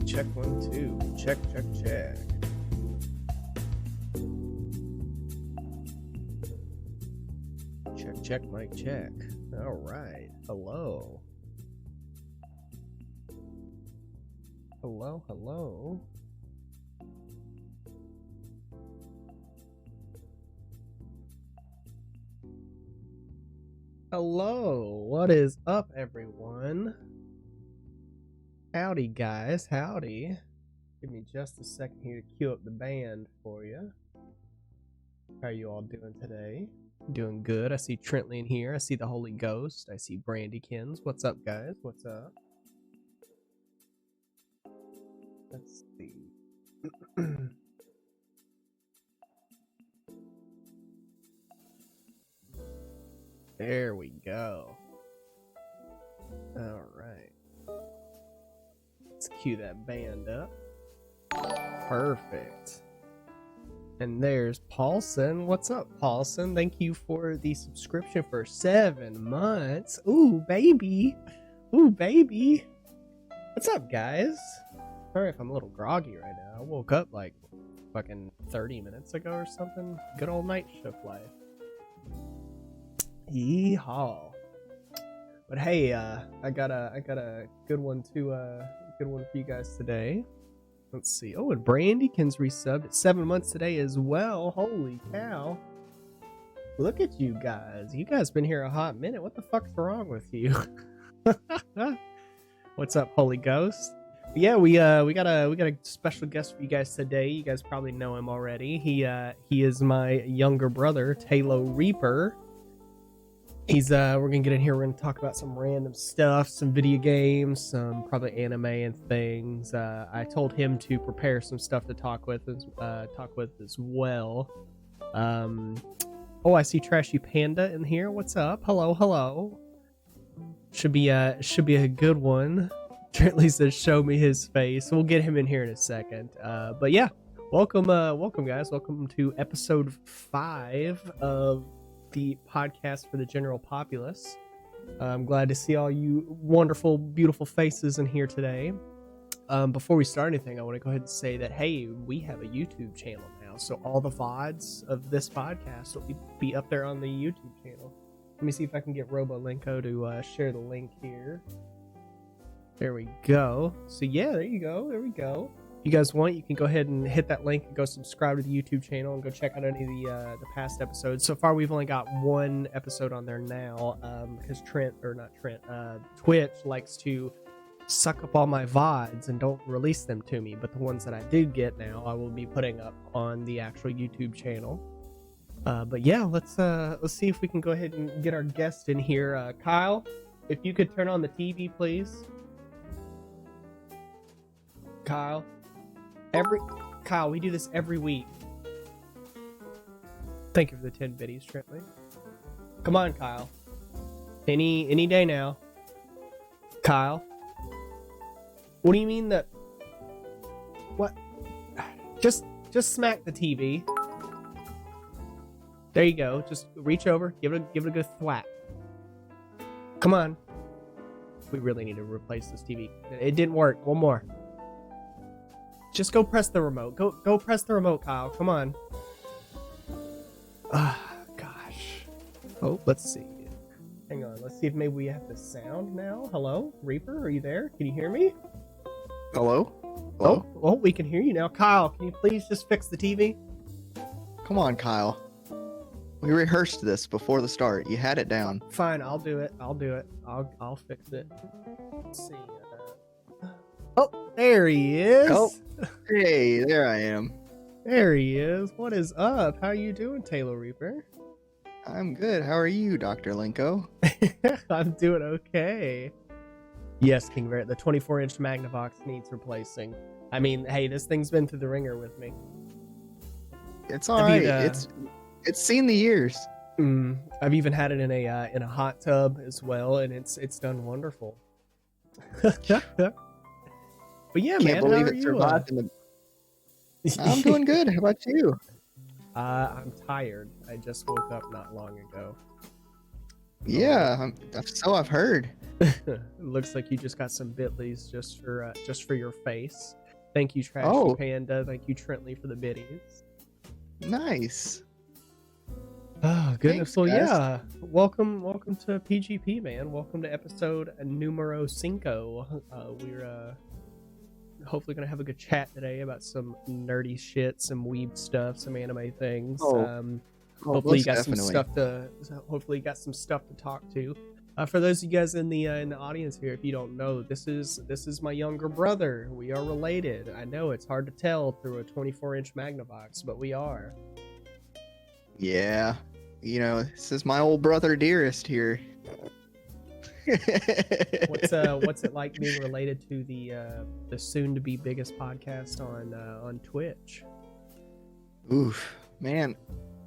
Check 1 2. Check. Check, mic check. All right. Hello. Hello. What is up, everyone? Howdy, guys. Howdy. Give me just a second here to cue up the band for you. How are you all doing today? Doing good. I see Trentley in here. I see the Holy Ghost. I see Brandykins. What's up, guys? What's up? Let's see. There we go. All right. Let's cue that band up. Perfect. And there's Paulson. What's up, Paulson? Thank you for the subscription for 7 months. Ooh, baby. What's up, guys? Sorry if I'm a little groggy right now. I woke up like fucking 30 minutes ago or something. Good old night shift life. Yeehaw. But hey, I got a good one for you guys today. Let's see. Oh, and Brandykins resubbed at 7 months today as well. Holy cow. Look at you guys. You guys been here a hot minute. What the fuck's wrong with you? What's up, Holy Ghost? But yeah, we got a special guest for you guys today. You guys probably know him already. He is my younger brother, Taylor Reaper. We're gonna get in here. We're gonna talk about some random stuff, some video games, some probably anime and things. I told him to prepare some stuff to talk with as well. Oh, I see Trashy Panda in here. What's up? Hello. Should be a good one. Trentley says, "Show me his face." We'll get him in here in a second. But yeah, welcome guys. Welcome to episode 5 of the podcast for the general populace. I'm glad to see all you wonderful, beautiful faces in here today. Before we start anything, I want to go ahead and say that, hey, we have a YouTube channel now. now. So all the VODs of this podcast will be up there on the YouTube channel. Let me see if I can get RoboLinko to share the link here. There we go. So yeah, there you go. There we go. If you guys want, you can go ahead and hit that link and go subscribe to the YouTube channel and go check out any of the past episodes. So far, we've only got one episode on there now because Twitch likes to suck up all my VODs and don't release them to me. But the ones that I do get now, I will be putting up on the actual YouTube channel. But yeah, let's see if we can go ahead and get our guest in here. Kyle, if you could turn on the TV, please. Kyle, we do this every week. Thank you for the 10 biddies, Trentley. Come on, Kyle. Any day now. Kyle. What do you mean that? What? Just smack the TV. There you go. Just reach over, give it a good thwack. Come on. We really need to replace this TV. It didn't work. One more. Just go press the remote. Go press the remote, Kyle. Come on. Gosh. Oh, let's see. Hang on. Let's see if maybe we have the sound now. Hello? Reaper, are you there? Can you hear me? Hello? Hello? Oh, we can hear you now. Kyle, can you please just fix the TV? Come on, Kyle. We rehearsed this before the start. You had it down. Fine, I'll do it. I'll fix it. Let's see. Oh, there he is. Oh, hey, there I am. There he is. What is up? How you doing, Taylor Reaper? I'm good. How are you, Dr. Linko? I'm doing okay. Yes, King Barrett, the 24-inch Magnavox needs replacing. I mean, hey, this thing's been through the ringer with me. It's all right. It's seen the years. I've even had it in a hot tub as well, and it's done wonderful. But yeah, Can't man, believe how are it you? survived. I'm doing good. How about you? I'm tired. I just woke up not long ago. Yeah, so I've heard. Looks like you just got some bitlies just for your face. Thank you, Trashy Panda. Thank you, Trentley, for the biddies. Nice. Oh goodness. Thanks, Well, guys. yeah. Welcome to PGP, man. Welcome to episode numero 5. We're hopefully gonna have a good chat today about some nerdy shit, some weeb stuff, some anime things. Hopefully you got some stuff to talk to. For those of you guys in the audience here, if you don't know, this is my younger brother. We are related. I know it's hard to tell through a 24-inch Magnavox, but we are. Yeah. You know, this is my old brother dearest here. What's it like being related to the soon-to-be biggest podcast on Twitch? Oof, man,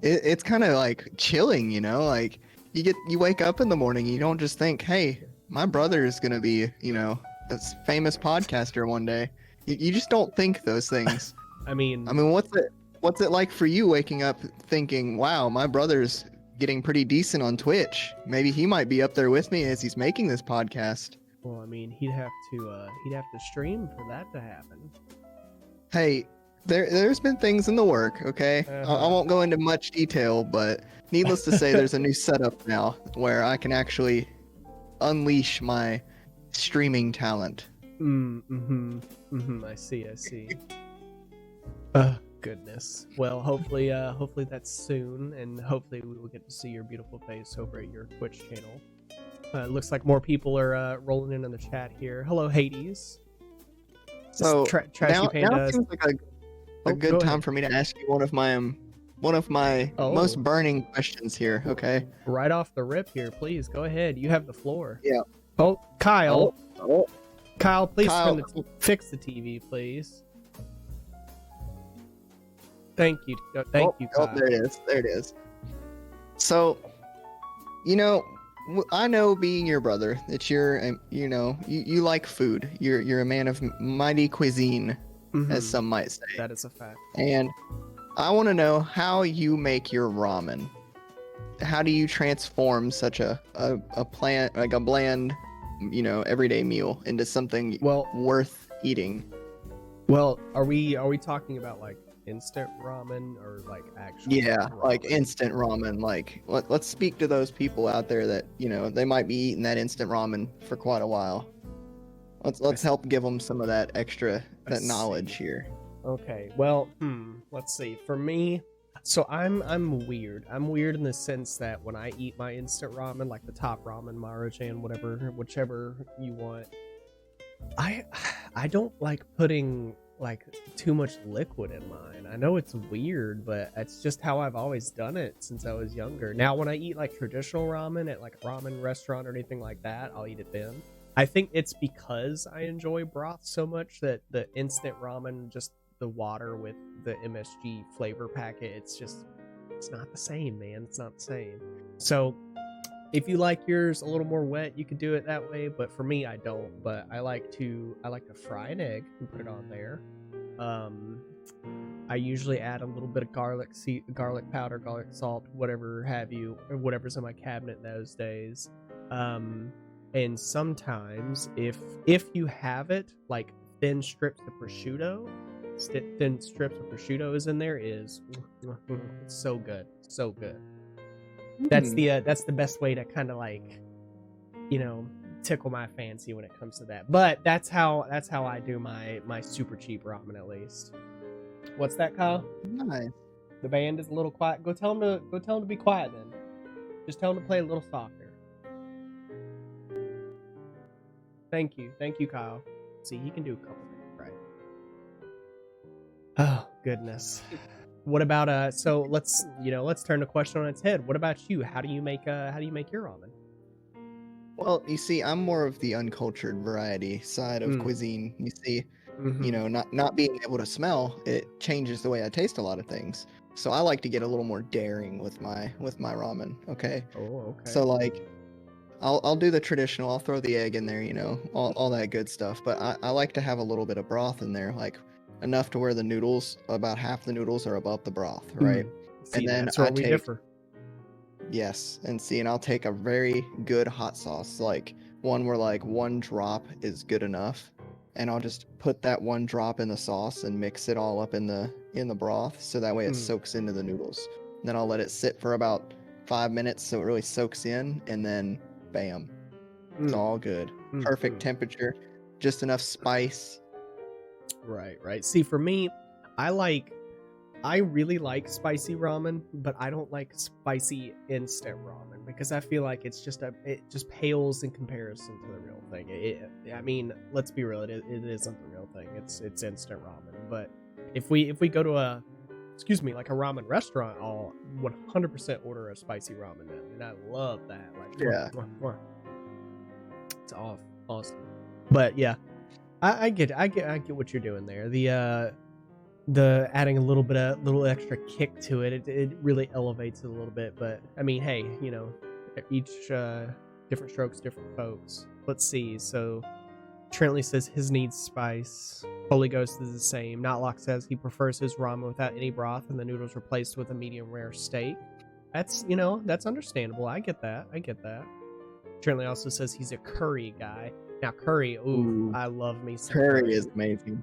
it's kind of like chilling, you know. Like you wake up in the morning, you don't just think, hey, my brother is gonna be, you know, this famous podcaster one day. You just don't think those things. I mean, what's it like for you waking up thinking, wow, my brother's getting pretty decent on Twitch. Maybe he might be up there with me as he's making this podcast. Well, I mean, he'd have to stream for that to happen. Hey, there's been things in the work, okay? I won't go into much detail, but needless to say, there's a new setup now where I can actually unleash my streaming talent. I see. Goodness. Well, hopefully that's soon, and hopefully we will get to see your beautiful face over at your Twitch channel. It looks like more people are rolling in on the chat here. Hello, Hades. So Trashy Panda. Now seems like a good time for me to ask you one of my most burning questions here. Okay. Right off the rip here, please go ahead. You have the floor. Yeah. Oh, Kyle. Oh. Kyle, please fix the TV, please. Thank you. Thank you, Kyle. Oh, there it is. So, you know, I know being your brother that you're, you know, you like food. You're a man of mighty cuisine, as some might say. That is a fact. And I want to know how you make your ramen. How do you transform such a bland, you know, everyday meal into something worth eating? Well, are we talking about like instant ramen or like actual Yeah, like ramen? instant ramen. Like let's speak to those people out there that, they might be eating that instant ramen for quite a while. Let's help give them some of that extra I that knowledge see. here. Okay, well, let's see. For me, so I'm weird. I'm weird in the sense that when I eat my instant ramen, like the top ramen, Maruchan, whichever you want, I I don't like putting like too much liquid in mine. I know it's weird, but it's just how I've always done it since I was younger. Now, when I eat like traditional ramen at like a ramen restaurant or anything like that, I'll eat it then. I think it's because I enjoy broth so much that the instant ramen, just the water with the MSG flavor packet, it's not the same, man. It's not the same. So if you like yours a little more wet, you could do it that way. But for me, I don't. But I like to fry an egg and put it on there. Um, I usually add a little bit of garlic powder, garlic salt, whatever have you, or whatever's in my cabinet those days. Um, and sometimes, if you have it, like thin strips of prosciutto, thin strips of prosciutto is in there, is it's so good, so good. Hmm. That's the best way to kind of like, you know, tickle my fancy when it comes to that. But that's how I do my super cheap ramen, at least. What's that, Kyle? Nice. The band is a little quiet. Go tell him to be quiet then. Just tell him to play a little softer. Thank you, Kyle. See, he can do a couple things right. Oh goodness. What about so let's turn the question on its head. What about you? How do you make your ramen? Well, you see, I'm more of the uncultured variety side of Mm. cuisine. You see, Mm-hmm. not being able to smell, it changes the way I taste a lot of things. So I like to get a little more daring with my ramen, okay? Oh, okay. So like I'll do the traditional, I'll throw the egg in there, all that good stuff, but I like to have a little bit of broth in there, like enough to where the noodles, about half the noodles are above the broth, right? See, And then that's I where we take differ. Yes, and I'll take a very good hot sauce, like one where like one drop is good enough, and I'll just put that one drop in the sauce and mix it all up in the broth, so that way it Mm, soaks into the noodles. Then I'll let it sit for about 5 minutes so it really soaks in, and then bam, it's mm, all good. Perfect mm. temperature, just enough spice. Right. See, for me, I like I really like spicy ramen, but I don't like spicy instant ramen because I feel like it just pales in comparison to the real thing. I mean, let's be real, it isn't the real thing. It's instant ramen. But if we go to like a ramen restaurant, I'll 100% order a spicy ramen then, and I love that. Like, Yeah. it's awesome. But yeah, I get what you're doing there. The adding a little extra kick to it, it really elevates it a little bit. But I mean, hey, each different strokes, different folks. Let's see. So Trentley says his needs spice. Holy Ghost is the same. Notlock says he prefers his ramen without any broth and the noodles replaced with a medium rare steak. That's understandable. I get that. Trentley also says he's a curry guy. Now curry, ooh, Ooh, I love me some curry curry. is amazing.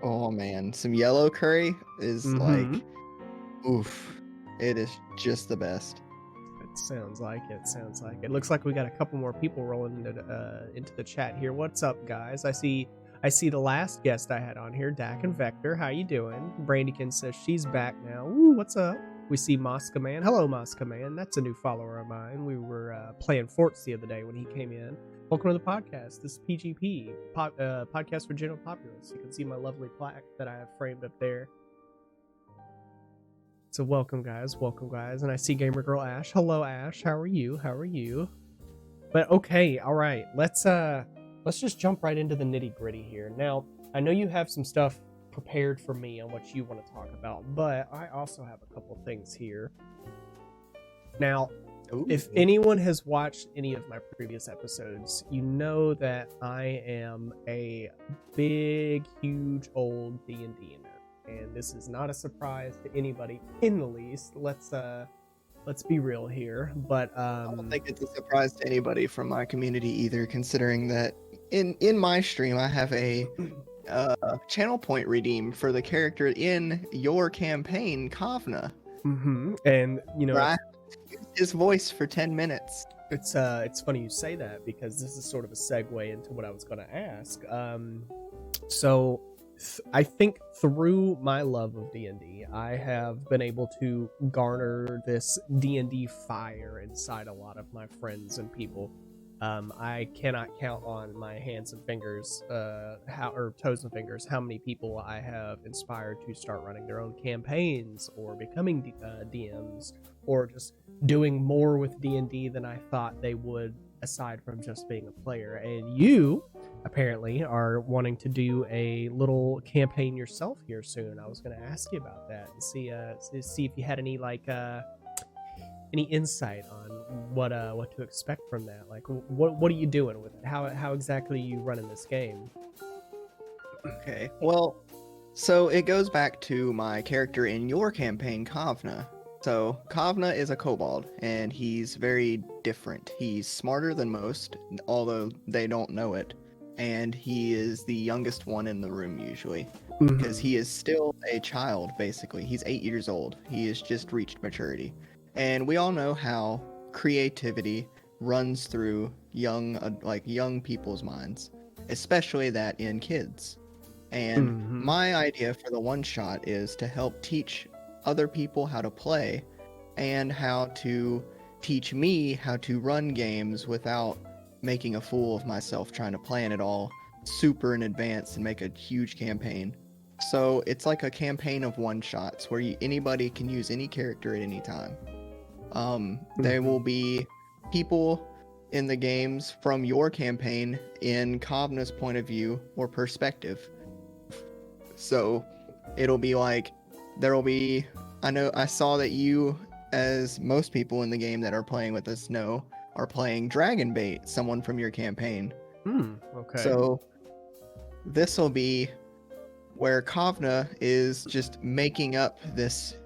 Oh man, some yellow curry is Mm-hmm. like, oof, it is just the best. It sounds like it. Sounds like it. Looks like we got a couple more people rolling into the chat here. What's up, guys? I see the last guest I had on here, Dak and Vector. How you doing? Brandykin says she's back now. Ooh, what's up? We see Mosca Man. Hello, Mosca Man. That's a new follower of mine. We were playing Forts the other day when he came in. Welcome to the podcast. This is PGP, Podcast for General Populace. You can see my lovely plaque that I have framed up there. So welcome guys, and I see Gamer Girl Ash. Hello Ash, how are you? But okay, all right. Let's just jump right into the nitty-gritty here. Now, I know you have some stuff prepared for me on what you want to talk about, but I also have a couple things here. Now, if Ooh. anyone has watched any of my previous episodes, you know that I am a big, huge old D&D nerd, and this is not a surprise to anybody in the least. Let's be real here, but I don't think it's a surprise to anybody from my community either, considering that in my stream I have a channel point redeem for the character in your campaign, Kavna, And where I used his voice for 10 minutes. it's funny you say that because this is sort of a segue into what I was going to ask. So I think through my love of D&D, I have been able to garner this D&D fire inside a lot of my friends and people. I cannot count on my hands and fingers, or toes and fingers, how many people I have inspired to start running their own campaigns or becoming DMs, or just doing more with D&D than I thought they would, aside from just being a player. And you apparently are wanting to do a little campaign yourself here soon. I was going to ask you about that and see if you had any insight on what to expect from that. Like, what are you doing with it? How exactly are you running this game? Okay. Well, so it goes back to my character in your campaign, Kavna. So Kavna is a kobold, and he's very different. He's smarter than most, although they don't know it. And he is the youngest one in the room usually, because he is still a child, basically. He's 8 years old. He has just reached maturity. And we all know how creativity runs through young people's minds, especially that in kids. And my idea for the one shot is to help teach other people how to play and how to teach me how to run games without making a fool of myself trying to plan it all super in advance and make a huge campaign. So it's like a campaign of one shots where anybody can use any character at any time. There will be people in the games from your campaign in Kavna's point of view or perspective. So it'll be like, I saw that you, as most people in the game that are playing with us know, are playing Dragonbait, someone from your campaign. Okay. So this will be where Kavna is just making up this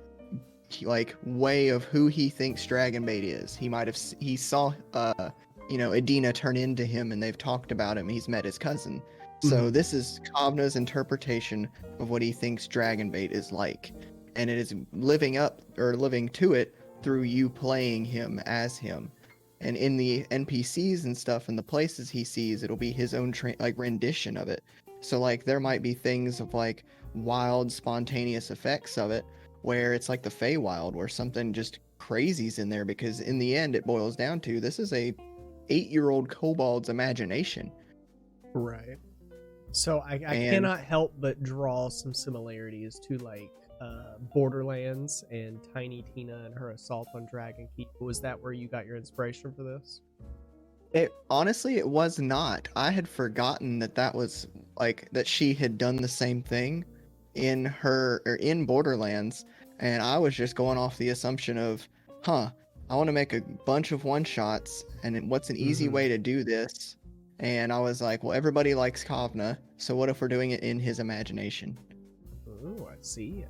like way of who he thinks Dragonbait is. He saw Adina turn into him, and they've talked about him. He's met his cousin. So this is Kavna's interpretation of what he thinks Dragonbait is like, and it is living to it through you playing him as him. And in the NPCs and stuff and the places he sees, it'll be his own rendition of it. So like there might be things of like wild spontaneous effects of it, where it's like the Feywild, where something just crazy's in there, because in the end it boils down to this is a 8-year-old kobold's imagination. Right. So I cannot help but draw some similarities to like Borderlands and Tiny Tina and her assault on Dragon Keep. Was that where you got your inspiration for this? It was not. I had forgotten that was like that she had done the same thing in Borderlands, and I was just going off the assumption of, I want to make a bunch of one shots, and what's an easy way to do this? And I was like, well, everybody likes Kavna, so what if we're doing it in his imagination? Oh, I see.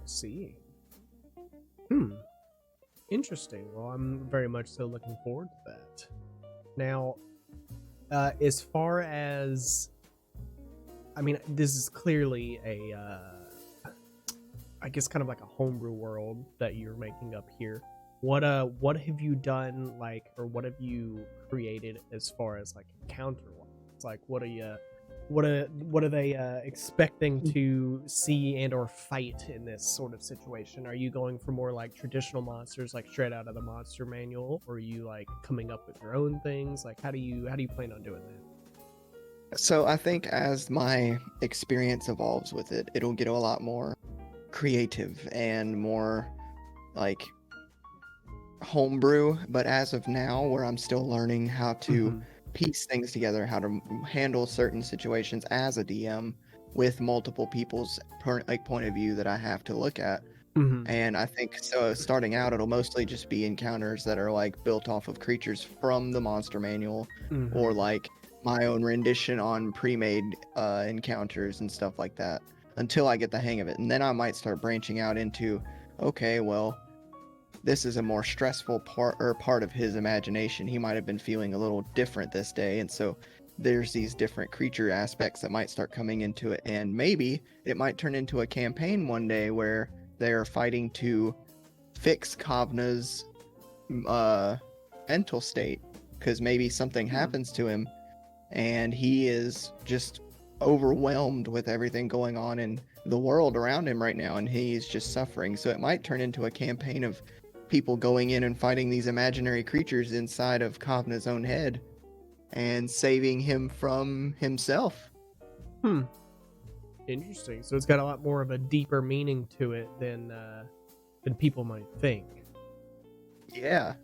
Interesting. Well, I'm very much so looking forward to that. Now, as far as, I mean, this is clearly I guess kind of like a homebrew world that you're making up here. What have you done, like, or what have you created as far as like encounter wise? Like, what are they expecting to see and or fight in this sort of situation? Are you going for more like traditional monsters, like straight out of the monster manual, or are you like coming up with your own things? Like, how do you plan on doing that? So I think as my experience evolves with it, it'll get a lot more creative and more like homebrew. But as of now, where I'm still learning how to piece things together, how to handle certain situations as a DM with multiple people's point of view that I have to look at. And I think so starting out, it'll mostly just be encounters that are like built off of creatures from the monster manual, or like my own rendition on pre-made encounters and stuff like that, until I get the hang of it. And then I might start branching out into, okay, well, this is a more stressful part of his imagination. He might have been feeling a little different this day, and so there's these different creature aspects that might start coming into it, and maybe it might turn into a campaign one day where they're fighting to fix Kavna's mental state, because maybe something happens to him and he is just overwhelmed with everything going on in the world around him right now, and he's just suffering. So it might turn into a campaign of people going in and fighting these imaginary creatures inside of Kavna's own head and saving him from himself. Interesting. So it's got a lot more of a deeper meaning to it than people might think. Yeah.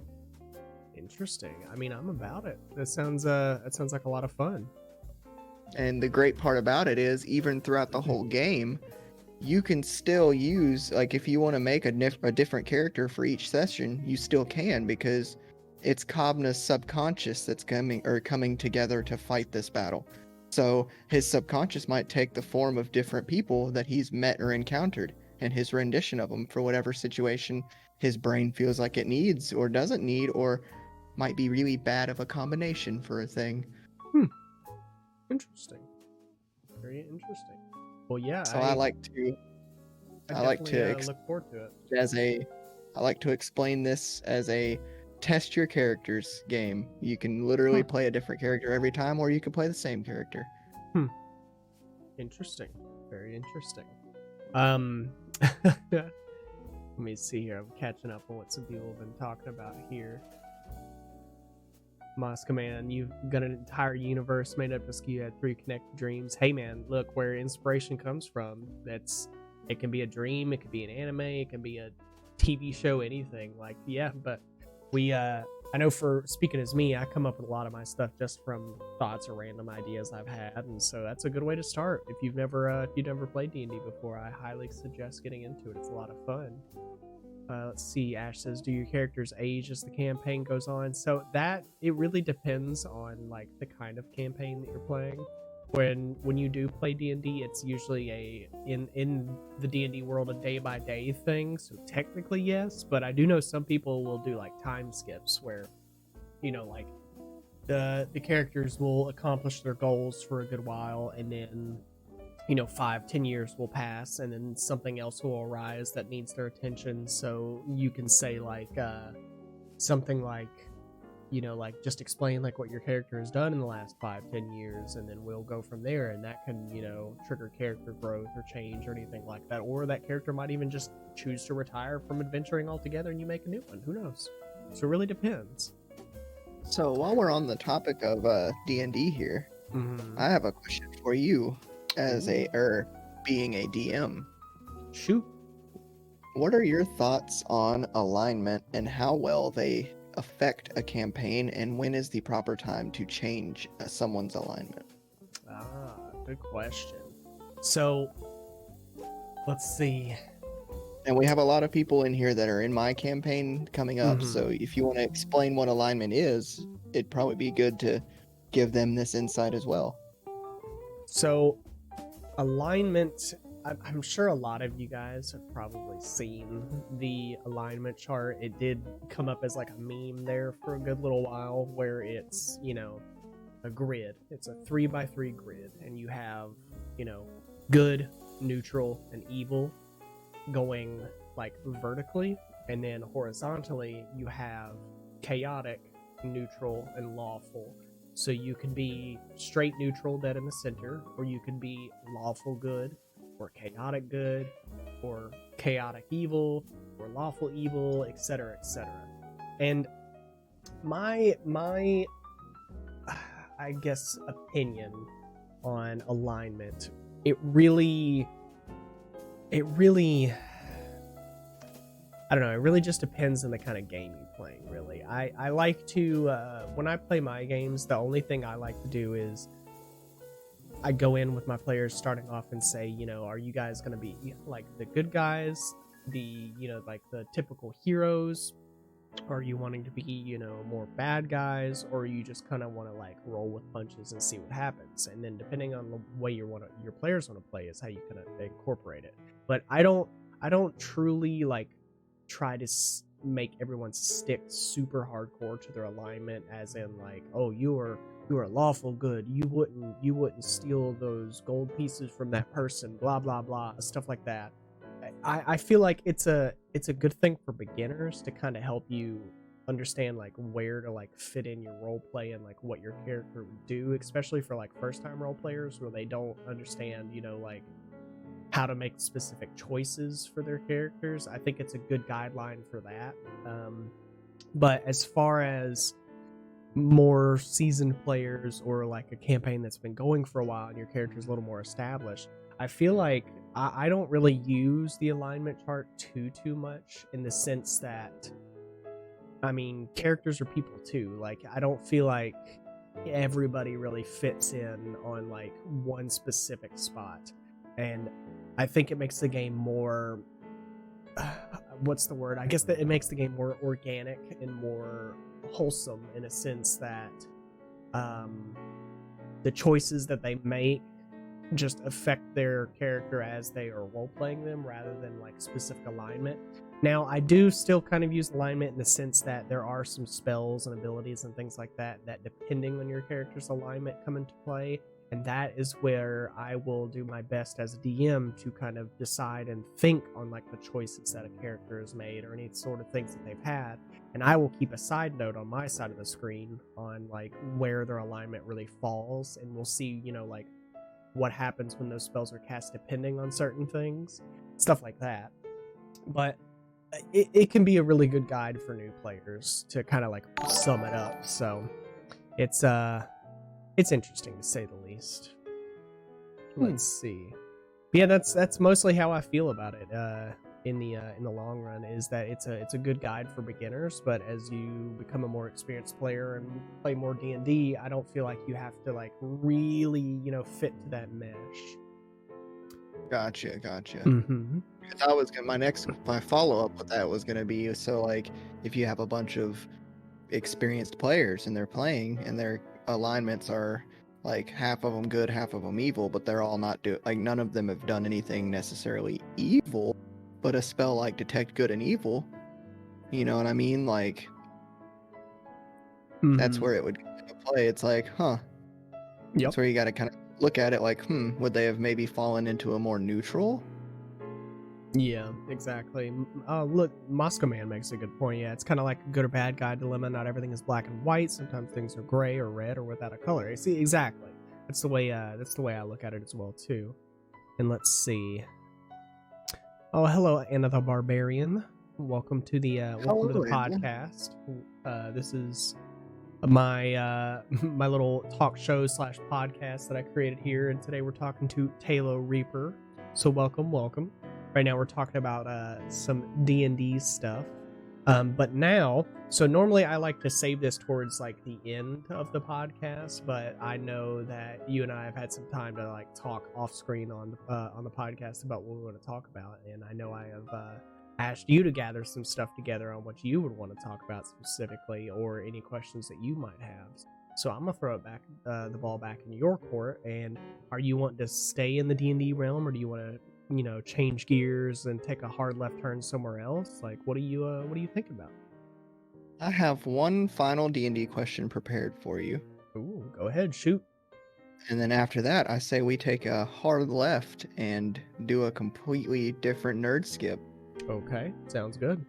Interesting. I mean, I'm about it. That sounds like a lot of fun. And the great part about it is, even throughout the whole game, you can still use, like, if you want to make a different character for each session, you still can, because it's Kavna's subconscious that's coming together to fight this battle. So his subconscious might take the form of different people that he's met or encountered, and his rendition of them for whatever situation his brain feels like it needs or doesn't need, or might be really bad of a combination for a thing. Interesting. Very interesting. Well, yeah. So I like to look forward to it. I like to explain this as a test your characters game. You can literally play a different character every time, or you can play the same character. Interesting. Very interesting. Let me see here. I'm catching up on what some people have been talking about here. Mosca Man, you've got an entire universe made up of you had 3 connected dreams. Hey man, look where inspiration comes from. It can be a dream, it could be an anime, it can be a TV show, anything. Like, yeah, but I know, for speaking as me, I come up with a lot of my stuff just from thoughts or random ideas I've had, and so that's a good way to start. If you've never played D&D before, I highly suggest getting into it. It's a lot of fun. Let's see, Ash says, do your characters age as the campaign goes on? So it really depends on like the kind of campaign that you're playing. When you do play D&D, it's usually in the D&D world a day-by-day thing, so technically yes, but I do know some people will do like time skips where, like the characters will accomplish their goals for a good while, and then 5-10 years will pass, and then something else will arise that needs their attention. So you can say like something like, like just explain like what your character has done in the last 5-10 years, and then we'll go from there, and that can trigger character growth or change or anything like that. Or that character might even just choose to retire from adventuring altogether, and you make a new one. Who knows? So it really depends. So while we're on the topic of D&D here, I have a question for you as being a DM. Shoot. What are your thoughts on alignment and how well they affect a campaign, and when is the proper time to change someone's alignment? Good question. So let's see. And we have a lot of people in here that are in my campaign coming up, so if you want to explain what alignment is, it'd probably be good to give them this insight as well. So alignment, I'm sure a lot of you guys have probably seen the alignment chart. It did come up as like a meme there for a good little while, where it's, a grid. It's a 3x3 grid, and you have, good, neutral, and evil going like vertically, and then horizontally you have chaotic, neutral, and lawful. So you can be straight neutral, dead in the center, or you can be lawful good, or chaotic good, or chaotic evil, or lawful evil, etc., etc. And my I guess opinion on alignment, it really I don't know, it really just depends on the kind of game you're playing, really. I like to when I play my games, the only thing I like to do is I go in with my players starting off and say, are you guys going to be like the good guys, the like the typical heroes? Are you wanting to be, more bad guys, or you just kind of want to like roll with punches and see what happens? And then depending on the way your players want to play is how you kind of incorporate it. But I don't truly like try to make everyone stick super hardcore to their alignment, as in like, oh, you are lawful good. You wouldn't steal those gold pieces from that person. Blah blah blah, stuff like that. I feel like it's a good thing for beginners to kind of help you understand like where to like fit in your role play and like what your character would do, especially for like first time role players where they don't understand, you know, like how to make specific choices for their characters. I think it's a good guideline for that. But as far as more seasoned players or like a campaign that's been going for a while and your character's a little more established, I feel like I don't really use the alignment chart too much, in the sense that, I mean, characters are people too. Like, I don't feel like everybody really fits in on like one specific spot. And I think it makes the game more, what's the word? I guess that it makes the game more organic and more wholesome, in a sense that the choices that they make just affect their character as they are role-playing them, rather than like specific alignment. Now, I do still kind of use alignment in the sense that there are some spells and abilities and things like that that, depending on your character's alignment, come into play. And that is where I will do my best as a DM to kind of decide and think on like the choices that a character has made, or any sort of things that they've had. And I will keep a side note on my side of the screen on like where their alignment really falls. And we'll see, you know, like what happens when those spells are cast depending on certain things, stuff like that. But it can be a really good guide for new players to kind of like sum it up. So it's interesting to say the least. Let's see. But yeah, that's mostly how I feel about it. In the long run, is that it's a good guide for beginners. But as you become a more experienced player and play more D&D, I don't feel like you have to like really, you know, fit to that mesh. Gotcha. Mm-hmm. Because I was gonna, my follow up with that was gonna be, so like if you have a bunch of experienced players and they're playing and their alignments are like half of them good, half of them evil, but they're all not like none of them have done anything necessarily evil, but a spell like detect good and evil, you know what I mean? Like that's where it would come into play. It's like, huh. Yep. That's where you got to kind of look at it like, would they have maybe fallen into a more neutral? Yeah, exactly. Look, Moscow Man makes a good point. Yeah, it's kind of like a good or bad guy dilemma. Not everything is black and white. Sometimes things are gray or red or without a color. See, exactly. That's the way I look at it as well too. And let's see. Oh, hello, Anna the Barbarian. Welcome to the podcast. This is my my little talk show / podcast that I created here, and today we're talking to Taylor Reaper. So welcome. Right now we're talking about some D&D stuff. But now, so normally I like to save this towards like the end of the podcast, but I know that you and I have had some time to like talk off screen on the podcast about what we want to talk about, and I know I have asked you to gather some stuff together on what you would want to talk about specifically, or any questions that you might have. So I'm gonna throw it back, the ball back in your court. And are you wanting to stay in the D&D realm, or do you want to, you know, change gears and take a hard left turn somewhere else? Like, what do you think about? I have one final D&D question prepared for you. Ooh, go ahead, shoot. And then after that, I say we take a hard left and do a completely different nerd skip. Okay, sounds good.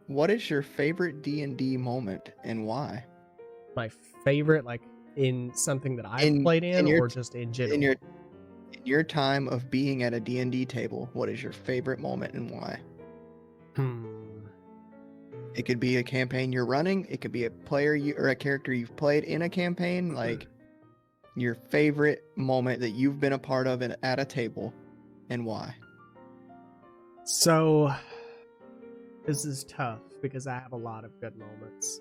What is your favorite D&D moment and why? My favorite, like in something that I've played in or just in general? In your time of being at a D&D table, what is your favorite moment and why? It could be a campaign you're running. It could be a a character you've played in a campaign. Like your favorite moment that you've been a part of at a table, and why? So this is tough because I have a lot of good moments.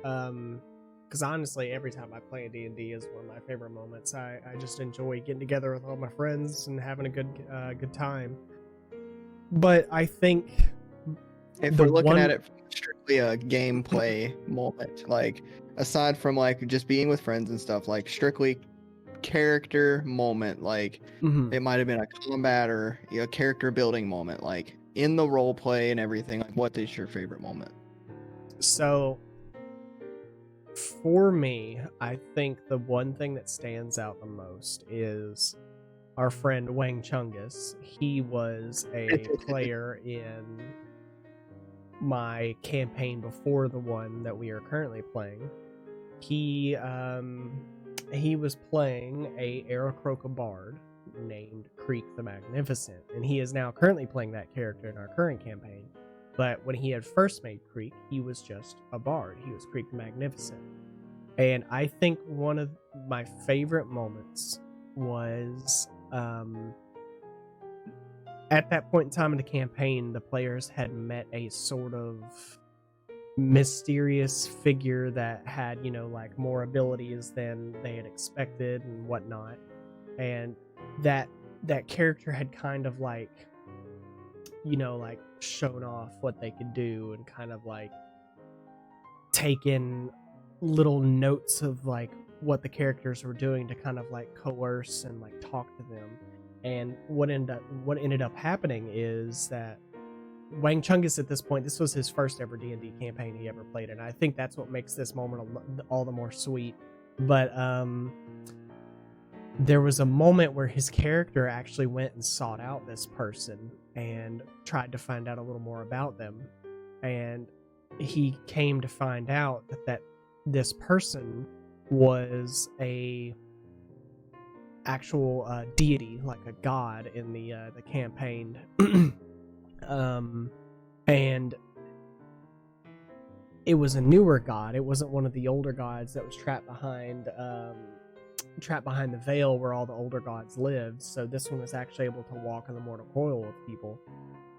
Because honestly, every time I play a D&D is one of my favorite moments. I just enjoy getting together with all my friends and having a good time. But I think if we're looking at it from strictly a gameplay moment, like aside from like just being with friends and stuff, like strictly character moment, like it might have been a combat or a character building moment, like in the role play and everything, like what is your favorite moment? So for me, I think the one thing that stands out the most is our friend Wang Chungus. He was a player in my campaign before the one that we are currently playing. He was playing a Aarakocra bard named Creek the Magnificent, and he is now currently playing that character in our current campaign. But when he had first made Creek, he was just a bard. He was Creek the Magnificent. And I think one of my favorite moments was at that point in time in the campaign, the players had met a sort of mysterious figure that had, like more abilities than they had expected and whatnot. And that character had kind of like, like shown off what they could do and kind of like taken little notes of like what the characters were doing to kind of like coerce and like talk to them. And what ended up happening is that Wang Chungus at this point, this was his first ever D&D campaign he ever played, and I think that's what makes this moment all the more sweet. But there was a moment where his character actually went and sought out this person and tried to find out a little more about them. And he came to find out that this person was a actual deity, like a god in the campaign. And it was a newer god. It wasn't one of the older gods that was trapped behind the veil where all the older gods lived. So this one was actually able to walk in the mortal coil with people.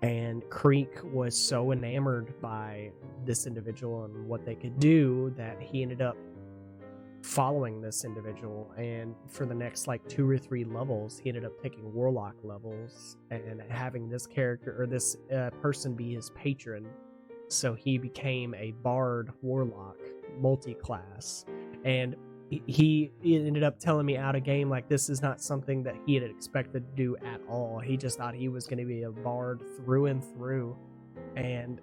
And Creek was so enamored by this individual and what they could do that he ended up following this individual, and for the next like 2 or 3 levels he ended up taking warlock levels and having this character or this person be his patron. So he became a bard warlock multi-class, and he ended up telling me out of game like this is not something that he had expected to do at all. He just thought he was going to be a bard through and through, and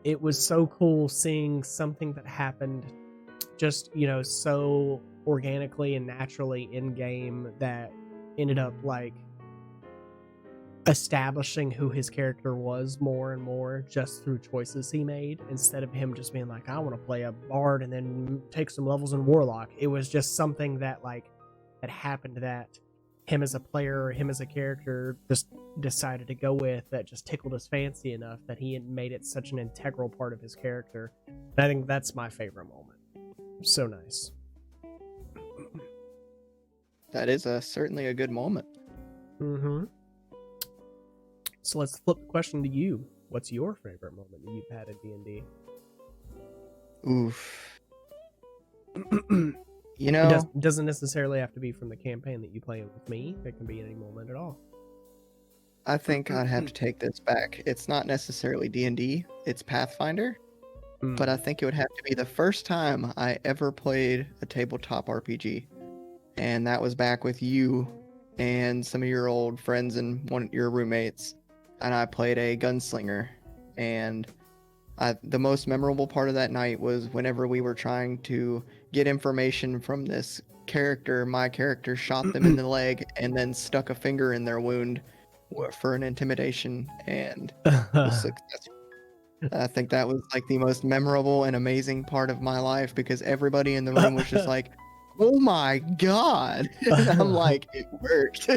it was so cool seeing something that happened just, so organically and naturally in game that ended up like establishing who his character was more and more just through choices he made, instead of him just being like, I want to play a bard and then take some levels in warlock. It was just something that like had happened that him as a player or him as a character just decided to go with, that just tickled his fancy enough that he made it such an integral part of his character. And I think that's my favorite moment. So nice. That is certainly a good moment. Mm-hmm. So let's flip the question to you. What's your favorite moment that you've had in D&D? Oof. It doesn't necessarily have to be from the campaign that you play with me. It can be any moment at all. I think I'd have to take this back. It's not necessarily D&D, it's Pathfinder. But I think it would have to be the first time I ever played a tabletop RPG. And that was back with you and some of your old friends and one of your roommates. And I played a gunslinger. And the most memorable part of that night was whenever we were trying to get information from this character. My character shot them in the leg and then stuck a finger in their wound for an intimidation, and was successful. I think that was like the most memorable and amazing part of my life, because everybody in the room was just like, oh my god. And I'm like, it worked. I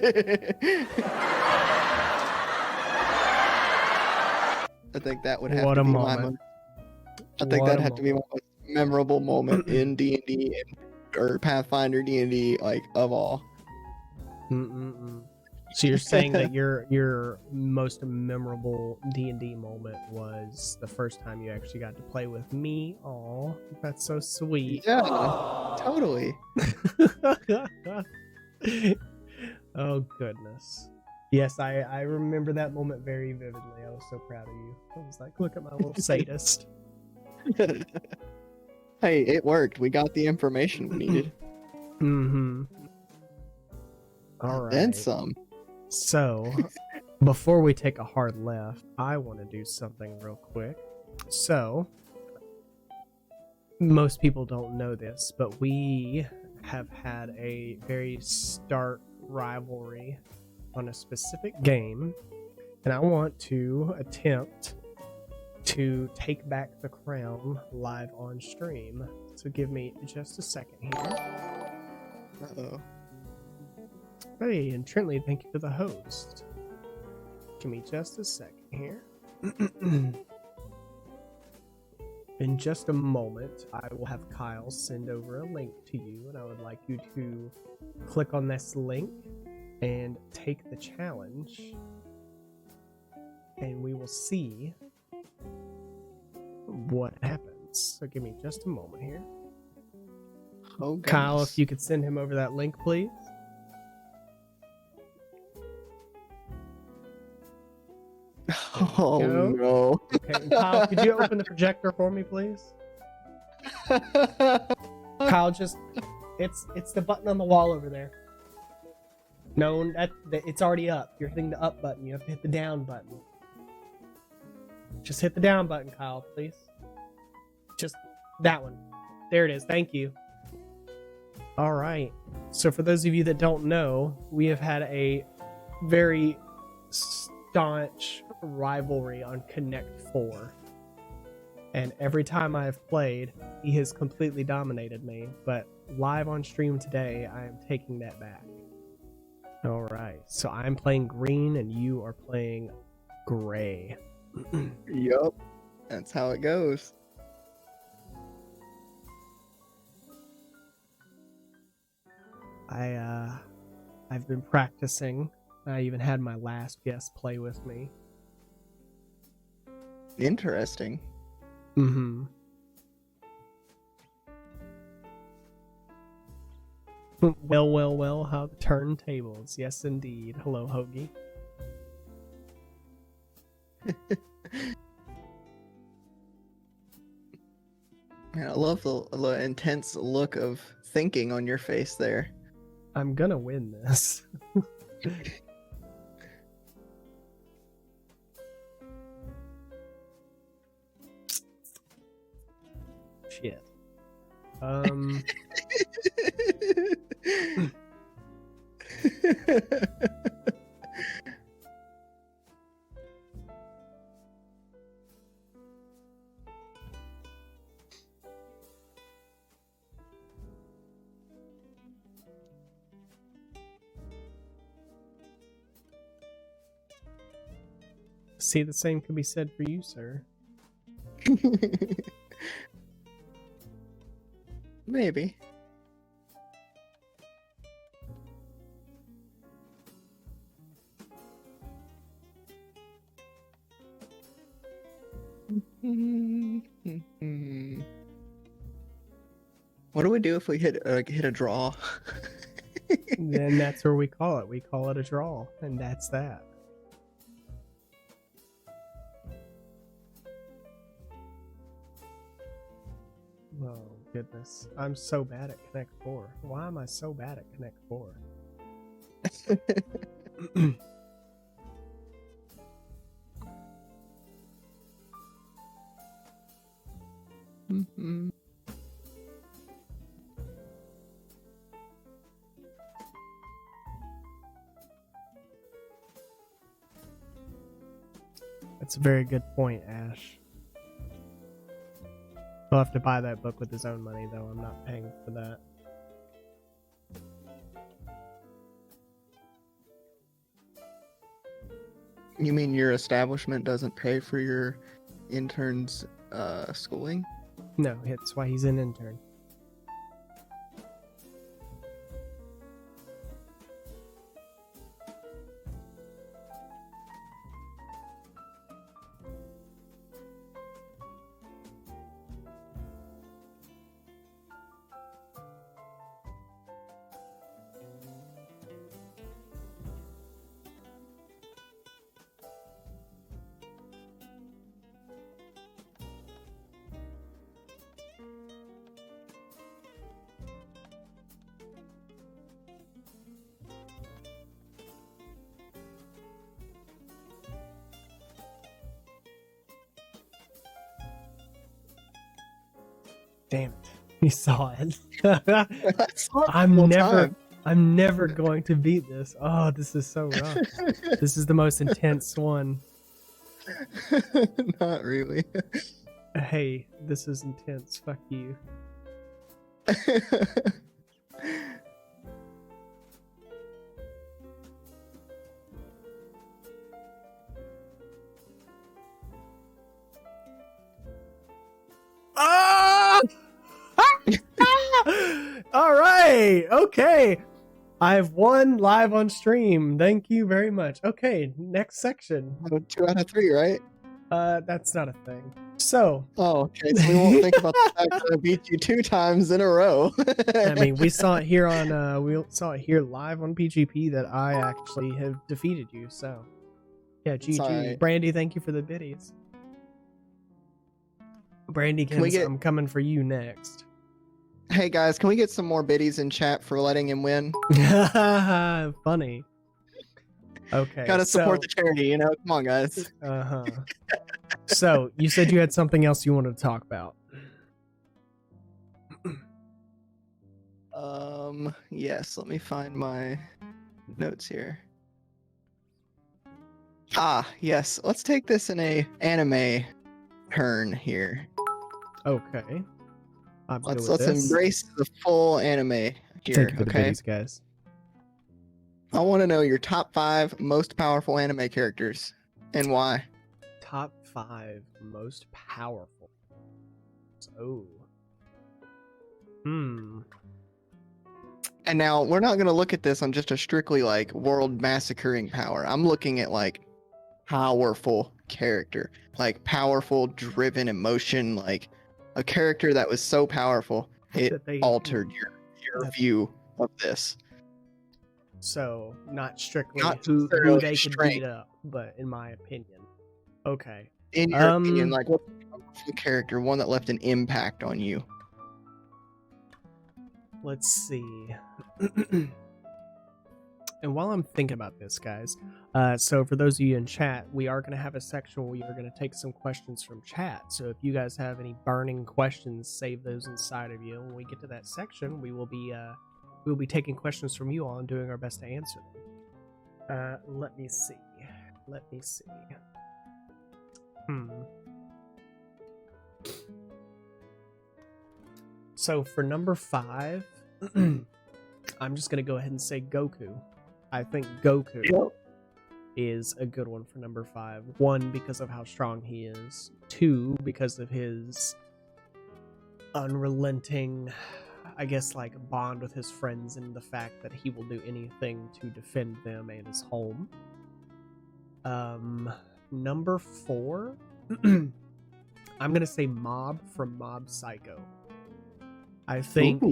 think that would have What to a be moment. I think What that'd a have to be my most memorable moment in D&D or Pathfinder D&D, like, of all. So you're saying that your most memorable D&D moment was the first time you actually got to play with me? Aw, that's so sweet. Yeah, totally. Oh goodness. Yes, I remember that moment very vividly. I was so proud of you. I was like, look at my little sadist. Hey, it worked. We got the information we needed. Mm-hmm. All right. Then some. So, Before we take a hard left, I want to do something real quick. So, most people don't know this, but we have had a very stark rivalry on a specific game, and I want to attempt to take back the crown live on stream. So give me just a second here. Uh-oh. Hey, and Trentley, thank you for the host. Give me just a second here. In just a moment, I will have Kyle send over a link to you, and I would like you to click on this link and take the challenge, and we will see what happens. So give me just a moment here. Oh, Kyle, goodness. if you could send him over that link, please. Oh, go. no. Okay, Kyle, could you open the projector for me, please? Kyle, it's the button on the wall over there. No, it's already up. You're hitting the up button. You have to hit the down button. Just hit the down button, Kyle, please. Just that one. There it is. Thank you. All right. So for those of you that don't know, we have had a very staunch rivalry on Connect 4. And every time I have played, he has completely dominated me. But live on stream today, I am taking that back. All right. So I'm playing green and you are playing gray. Yup. That's how it goes. I've been practicing. I even had my last guest play with me. Interesting. Mm-hmm. Well, how the turntables. Yes, indeed. Hello, Hoagie. Man, I love the intense look of thinking on your face there. I'm gonna win this. Shit. See, the same could be said for you, sir. Maybe. What do we do if we hit a draw? Then that's where we call it. We call it a draw, and that's that. Oh, goodness. I'm so bad at Connect 4. Why am I so bad at Connect 4? Mm-hmm. That's a very good point, Ash. He'll have to buy that book with his own money, though. I'm not paying for that. You mean your establishment doesn't pay for your intern's schooling? No, it's why he's an intern. Damn it. You saw it. I saw it I'm the whole never time. I'm never going to beat this. Oh, this is so rough. This is the most intense one. Not really. Hey, this is intense. Fuck you. Ah! All right. Okay. I've won live on stream. Thank you very much. Okay, next section. 2 out of 3, right? That's not a thing. So, Oh, okay. So we won't think about the fact that I beat you 2 times in a row. I mean, we saw it here on we saw it here live on PGP that I actually have defeated you. So, yeah, GG. alright. Brandy, thank you for the biddies. Brandykins, I'm coming for you next. Hey guys, can we get some more biddies in chat for letting him win? Funny. Okay. Gotta support the charity, you know? Come on, guys. Uh-huh. So, you said you had something else you wanted to talk about. Yes, let me find my notes here. Ah, yes. Let's take this in a anime turn here. Okay. Let's embrace the full anime here. Thank you for the Okay. videos, guys. I want to know your top 5 most powerful anime characters and why. Top 5 most powerful. Oh. And now we're not going to look at this on just a strictly like world massacring power. I'm looking at like powerful character, like powerful driven emotion, like a character that was so powerful it altered your view of this. So, not strictly Not who necessarily they could strength. beat up, but in my opinion. Okay. In your opinion, like what's a powerful character, one that left an impact on you? Let's see. And while I'm thinking about this, guys, so for those of you in chat, we are going to have a section where we are going to take some questions from chat. So if you guys have any burning questions, save those inside of you. When we get to that section, we will be taking questions from you all and doing our best to answer them. Let me see. So for number 5, I'm just going to go ahead and say Goku. I think Goku is a good one for number 5. 1, because of how strong he is. 2, because of his unrelenting, I guess, like, bond with his friends and the fact that he will do anything to defend them and his home. Number 4, I'm going to say Mob from Mob Psycho. I think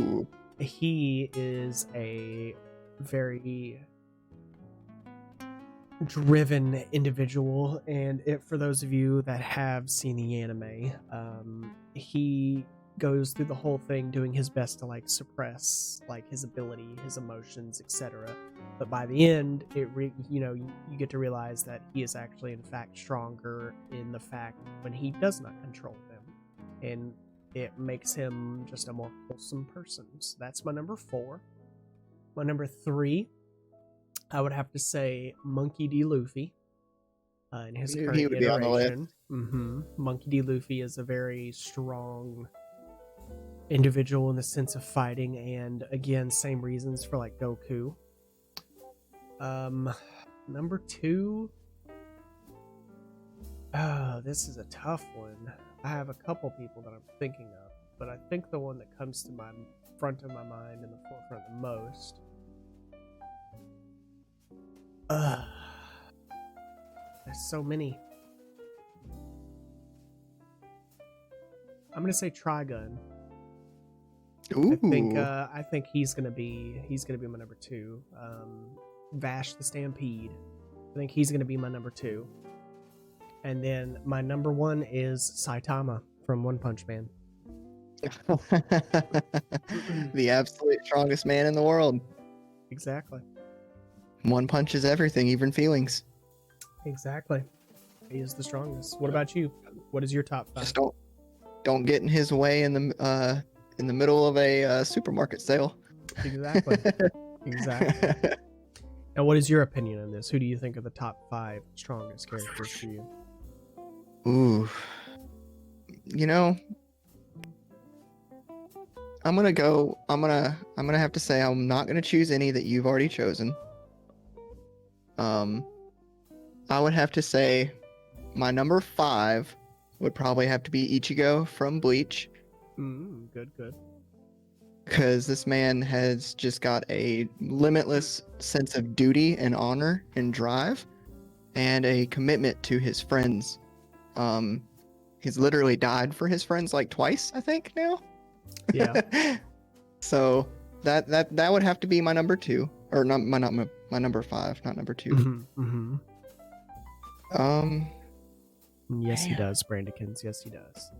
he is a very driven individual, and for those of you that have seen the anime, he goes through the whole thing doing his best to like suppress like his ability, his emotions, etc. But by the end, you get to realize that he is actually in fact stronger in the fact when he does not control them, and it makes him just a more wholesome person. So that's my number 4. My number 3, I would have to say Monkey D. Luffy. In his current iteration. Monkey D. Luffy is a very strong individual in the sense of fighting, and again, same reasons for like Goku. Number 2. Oh, this is a tough one. I have a couple people that I'm thinking of, but I think the one that comes to my front of my mind in the forefront the most. There's so many. I'm gonna say Trigun. Ooh. I think he's gonna be my number 2. Vash the Stampede. I think he's gonna be my number 2. And then my number 1 is Saitama from One Punch Man. The absolute strongest man in the world. Exactly. One punch is everything, even feelings. Exactly. He is the strongest. What about you? What is your top 5? don't get in his way in the middle of a supermarket sale. Exactly. Exactly. Now, what is your opinion on this? Who do you think are the top 5 strongest characters for you? Ooh, you know, I'm gonna have to say I'm not gonna choose any that you've already chosen. I would have to say my number 5 would probably have to be Ichigo from Bleach, Good, good. because this man has just got a limitless sense of duty and honor and drive, and a commitment to his friends. He's literally died for his friends like twice, I think now. Yeah. So that would have to be my number 2, or not my number 5, not number 2. Mm-hmm. Yes, he Man. does, Brandikins. Yes, he does.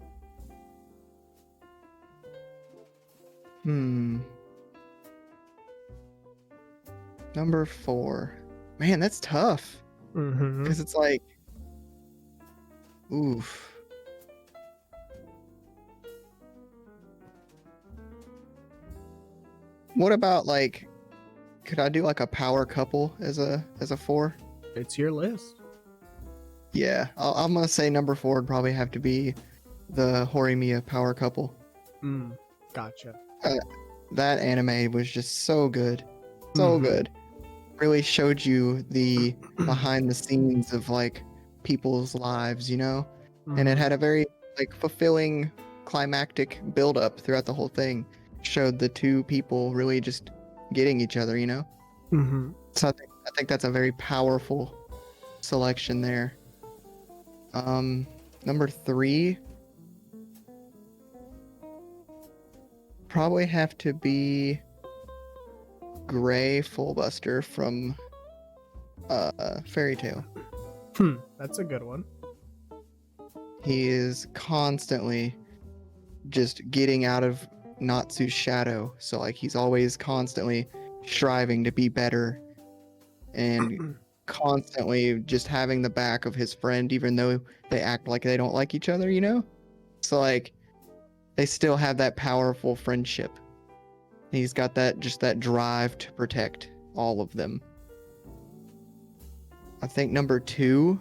Number 4. Man, that's tough. Mm-hmm. Because it's like, oof. What about like, could I do like a power couple as a 4? It's your list. Yeah, I'm gonna say number 4 would probably have to be the Horimiya power couple. Gotcha. That anime was just so good, so good. Really showed you the behind the scenes of like people's lives, you know, and it had a very like fulfilling climactic build up throughout the whole thing. Showed the two people really just getting each other, you know. So I think that's a very powerful selection there. Number 3 probably have to be Gray Fullbuster from Fairy Tail. That's a good one. He is constantly just getting out of Natsu's shadow, so like he's always constantly striving to be better and constantly just having the back of his friend, even though they act like they don't like each other, you know. So like they still have that powerful friendship. He's got that drive to protect all of them. I think number 2,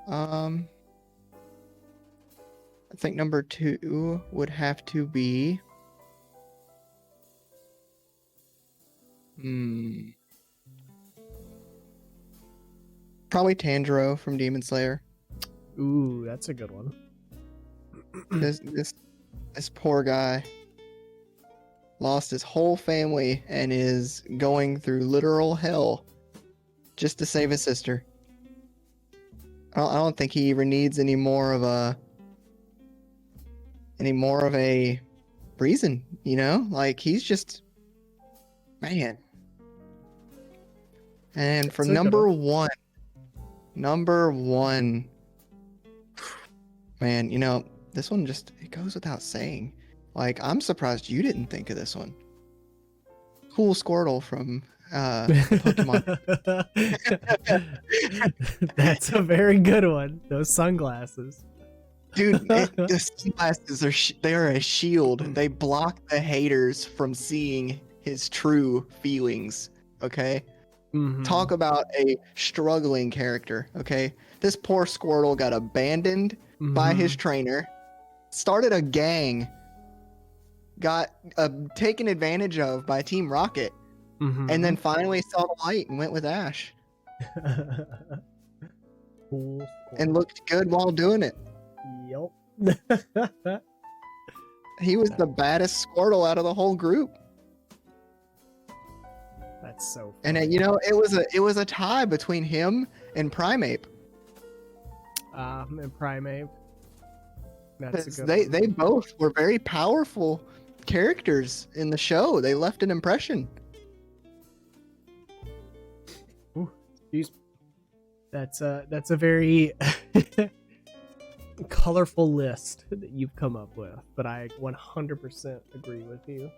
I think number 2 would have to be probably Tanjiro from Demon Slayer. Ooh, that's a good one. This poor guy lost his whole family and is going through literal hell just to save his sister. I don't think he even needs any more of a reason, you know? Like he's just, man. And for That's a good number one, man, you know, this one just, it goes without saying. Like, I'm surprised you didn't think of this one. Cool Squirtle from Pokemon. That's a very good one. Those sunglasses. Dude, the sunglasses they are a shield. They block the haters from seeing his true feelings, okay? Talk about a struggling character, okay? This poor Squirtle got abandoned by his trainer, started a gang, got taken advantage of by Team Rocket, and then finally saw the light and went with Ash. Cool. And looked good while doing it. Yep. He was the baddest Squirtle out of the whole group. That's so funny. And you know, it was a tie between him and Primeape. And Primeape. That's a good they one. both were very powerful characters in the show. They left an impression. Ooh, geez. That's a very colorful list that you've come up with, but I 100% agree with you.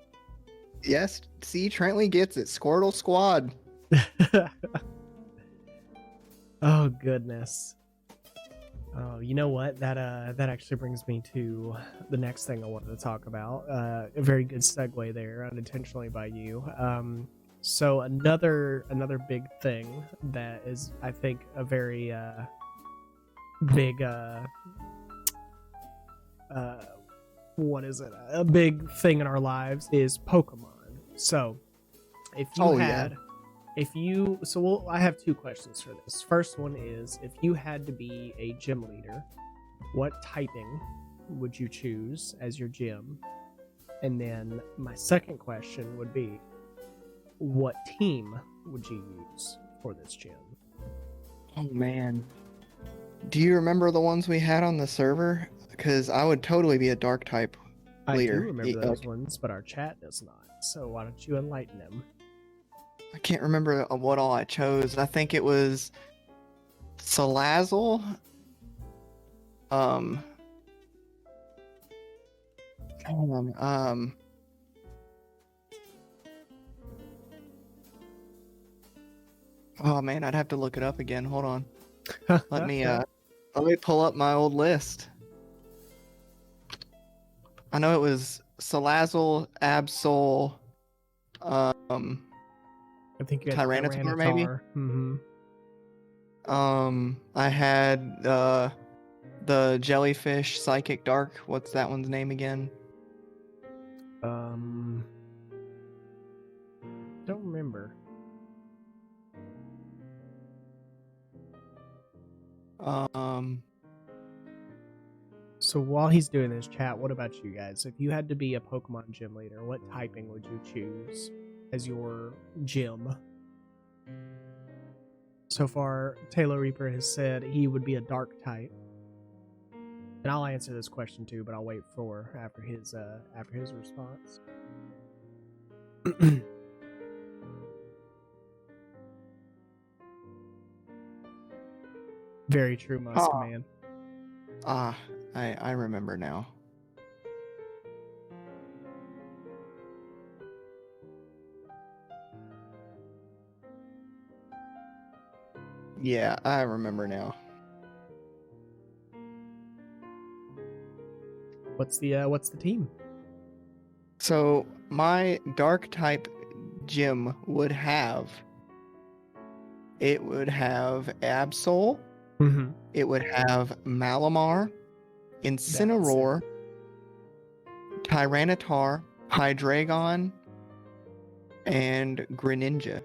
Yes, see, Trentley gets it. Squirtle Squad. Oh goodness. Oh, you know what? That actually brings me to the next thing I wanted to talk about. A very good segue there, unintentionally by you. So another big thing that is, I think, a very big uh what is it? A big thing in our lives is Pokemon. So if you Oh yeah. had if you so we'll, I have two questions for this. First one is, if you had to be a gym leader, what typing would you choose as your gym? And then my second question would be, what team would you use for this gym? Oh man. Do you remember the ones we had on the server? Because I would totally be a dark type I do leader. remember those ones, but our chat does not. So why don't you enlighten them? I can't remember what all I chose. I think it was Salazzle. Um. Hold on. Oh man, I'd have to look it up again. Hold on. Let me pull up my old list. I know it was Salazzle, Absol, I think you had Tyranitar, maybe. Mm-hmm. I had the jellyfish psychic dark. What's that one's name again? Don't remember. So while he's doing this, chat, what about you guys? If you had to be a Pokemon gym leader, what typing would you choose as your gym? So far, Taylor Reaper has said he would be a dark type. And I'll answer this question too, but I'll wait for after his response. Very true, Musk man. I remember now. Yeah, I remember now. What's the team? So my dark type gym would have Absol. Mm-hmm. It would have Malamar, Incineroar, Tyranitar, Hydreigon, and Greninja.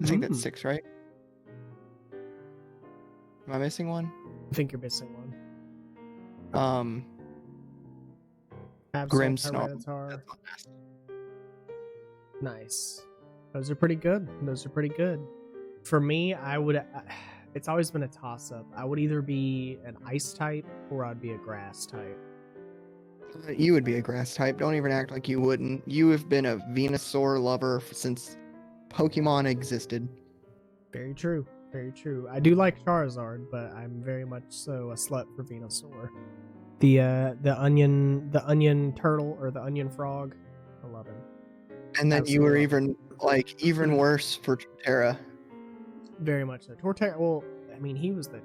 I think that's 6, right? Am I missing one? I think you're missing one. Grimmsnarl. Nice. Those are pretty good. For me, I would. It's always been a toss-up. I would either be an ice type or I'd be a grass type. You would be a grass type. Don't even act like you wouldn't. You have been a Venusaur lover since Pokemon existed. Very true. I do like Charizard, but I'm very much so a slut for Venusaur. The onion turtle or the onion frog, I love him. And then you were even worse for Torterra. Very much so. Torterra. Well, I mean, he was the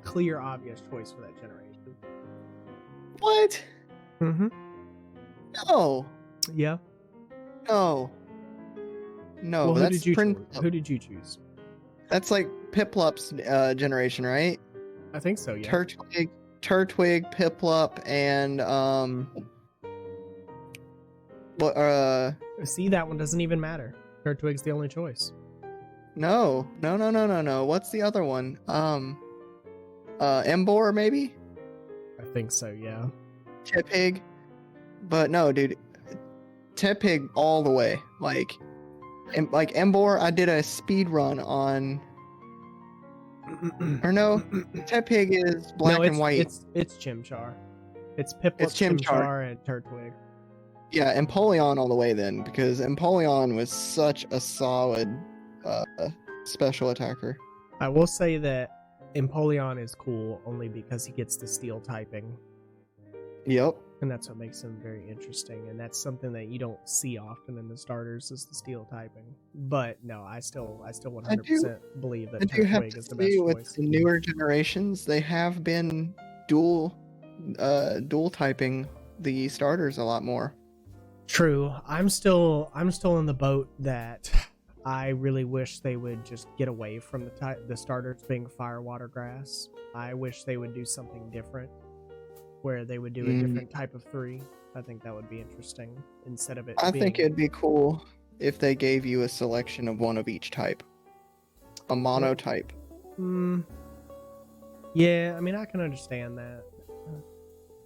clear, obvious choice for that generation. What? Mm-hmm. No. Yeah. No. Well, who did you choose? That's like Piplup's generation, right? I think so. Yeah. Turtwig, Piplup, and See, that one doesn't even matter. Turtwig's the only choice. No. What's the other one? Embor, maybe? I think so, yeah. Tepig. But no, dude. Tepig all the way. Like Embor, I did a speed run on. Or no, Tepig is black and white. It's Chimchar. It's Piplup, Chimchar, and Turtwig. Yeah, Empoleon all the way then, because Empoleon was such a solid special attacker. I will say that Empoleon is cool only because he gets the steel typing. Yep. And that's what makes him very interesting, and that's something that you don't see often in the starters is the steel typing. But no, I still 100% believe that I do have Turtwig to is the say, best with choice. the newer generations, they have been dual typing the starters a lot more. True. I'm still in the boat that I really wish they would just get away from the starters being fire, water, grass. I wish they would do something different, where they would do a different type of 3. I think that would be interesting instead of it. I think it'd be cool if they gave you a selection of one of each type, a monotype. Yeah, I mean, I can understand that.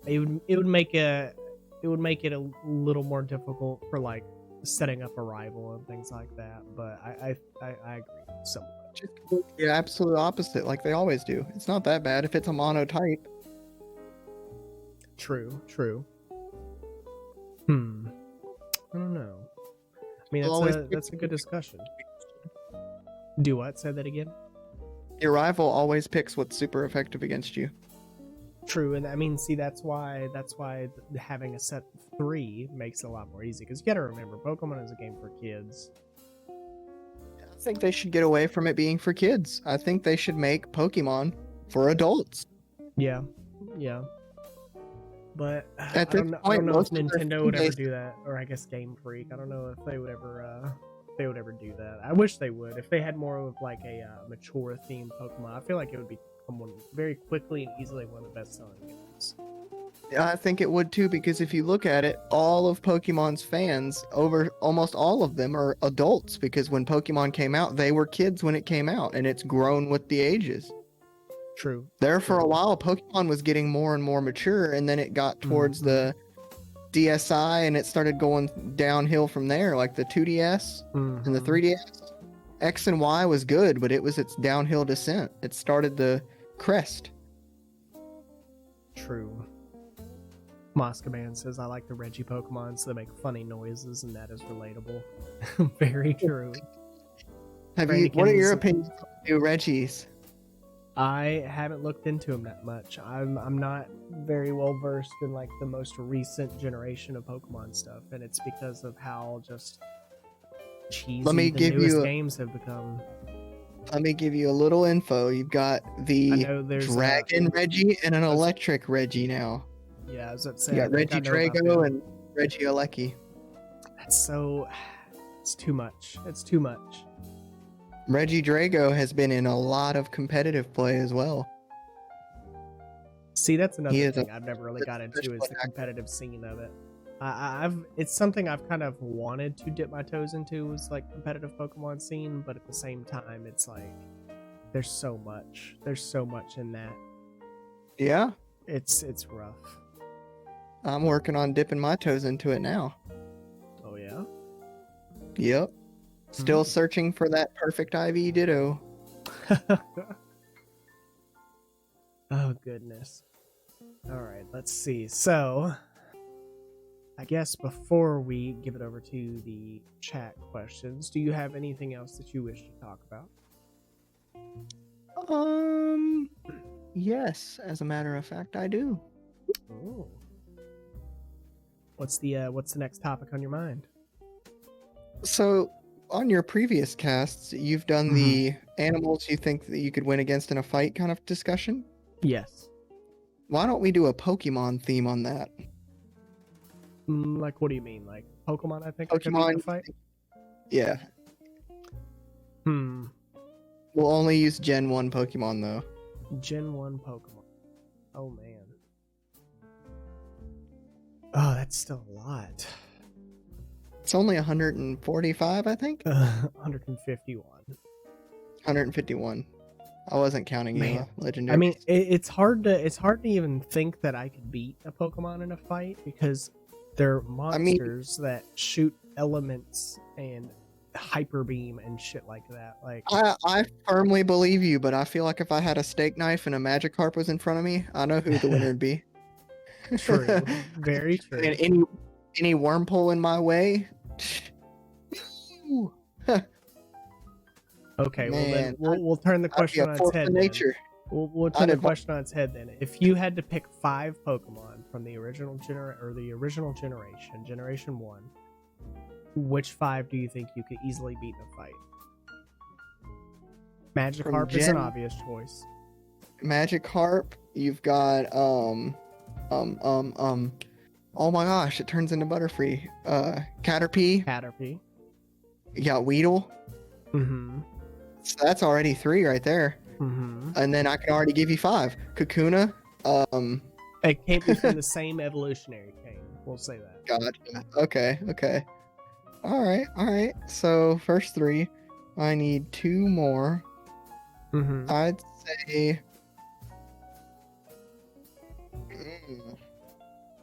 It would make it a little more difficult for like setting up a rival and things like that. But I agree somewhat. Just the absolute opposite, like they always do. It's not that bad if it's a monotype. True. I don't know. I mean, that's a good discussion. Do what? Say that again. Your rival always picks what's super effective against you. True, and I mean, see, that's why having a set of 3 makes it a lot more easy. Because you got to remember, Pokemon is a game for kids. I think they should get away from it being for kids. I think they should make Pokemon for adults. Yeah. But At I this don't point, know if most of their Nintendo would fan ever base- do that, or I guess Game Freak. I don't know if they would ever do that. I wish they would. If they had more of like a mature themed Pokemon, I feel like it would become very quickly and easily one of the best selling games. Yeah, I think it would too, because if you look at it, all of Pokemon's fans, over almost all of them, are adults, because when Pokemon came out, they were kids when it came out, and it's grown with the ages. True. There for a while, Pokemon was getting more and more mature, and then it got towards the DSi, and it started going downhill from there, like the 2DS and the 3DS. X and Y was good, but it was its downhill descent. It started the crest. True. Moscaman says, I like the Reggie Pokemon, so they make funny noises, and that is relatable. Very true. What are your opinions on the new Reggies? I haven't looked into them that much. I'm not very well versed in like the most recent generation of Pokemon stuff, and it's because of how just cheesy the newest games have become. Let me give you a little info. You've got the Dragon Reggie and an Electric Reggie now. Yeah, I was about to say. You got Reggie Drago and Reggie Alecki. It's too much. It's too much. Reggie Drago has been in a lot of competitive play as well. See, that's another thing I've never really got into is the competitive scene of it. It's something I've kind of wanted to dip my toes into, is like competitive Pokemon scene, but at the same time, it's like there's so much in that. Yeah, it's rough. I'm working on dipping my toes into it now. Oh yeah. Yep. Still searching for that perfect IV Ditto. Oh goodness. All right, let's see. So, I guess before we give it over to the chat questions, do you have anything else that you wish to talk about? Yes, as a matter of fact, I do. Oh. What's the next topic on your mind? So, on your previous casts, you've done the animals you think that you could win against in a fight kind of discussion? Yes. Why don't we do a Pokemon theme on that? Like, what do you mean? Like Pokemon, I think Pokemon in a fight? Yeah. We'll only use Gen 1 Pokemon, though. Gen 1 Pokemon. Oh, man. Oh, that's still a lot. It's only 145, I think? 151. 151. I wasn't counting you, legendary. I mean, it's hard to even think that I could beat a Pokemon in a fight, because they're monsters that shoot elements and hyper beam and shit like that. Like, I firmly believe you, but I feel like if I had a steak knife and a Magikarp was in front of me, I know who the winner would be. True. Very true. And any wormhole in my way. Okay, Man, well then we'll turn the question on its head. Nature. We'll I turn the didn't- question on its head then. If you had to pick 5 Pokemon from the original Generation 1, which 5 do you think you could easily beat in a fight? Magikarp is an obvious choice. Magikarp, you've got oh my gosh, it turns into Butterfree. Caterpie, Caterpie. you got Weedle. Mm-hmm. So that's already 3 right there. Mm-hmm. And then I can already give you 5. Kakuna, It can't be from the same evolutionary chain. We'll say that. God. Okay. All right. So first 3, I need 2 more. Mm-hmm. I'd say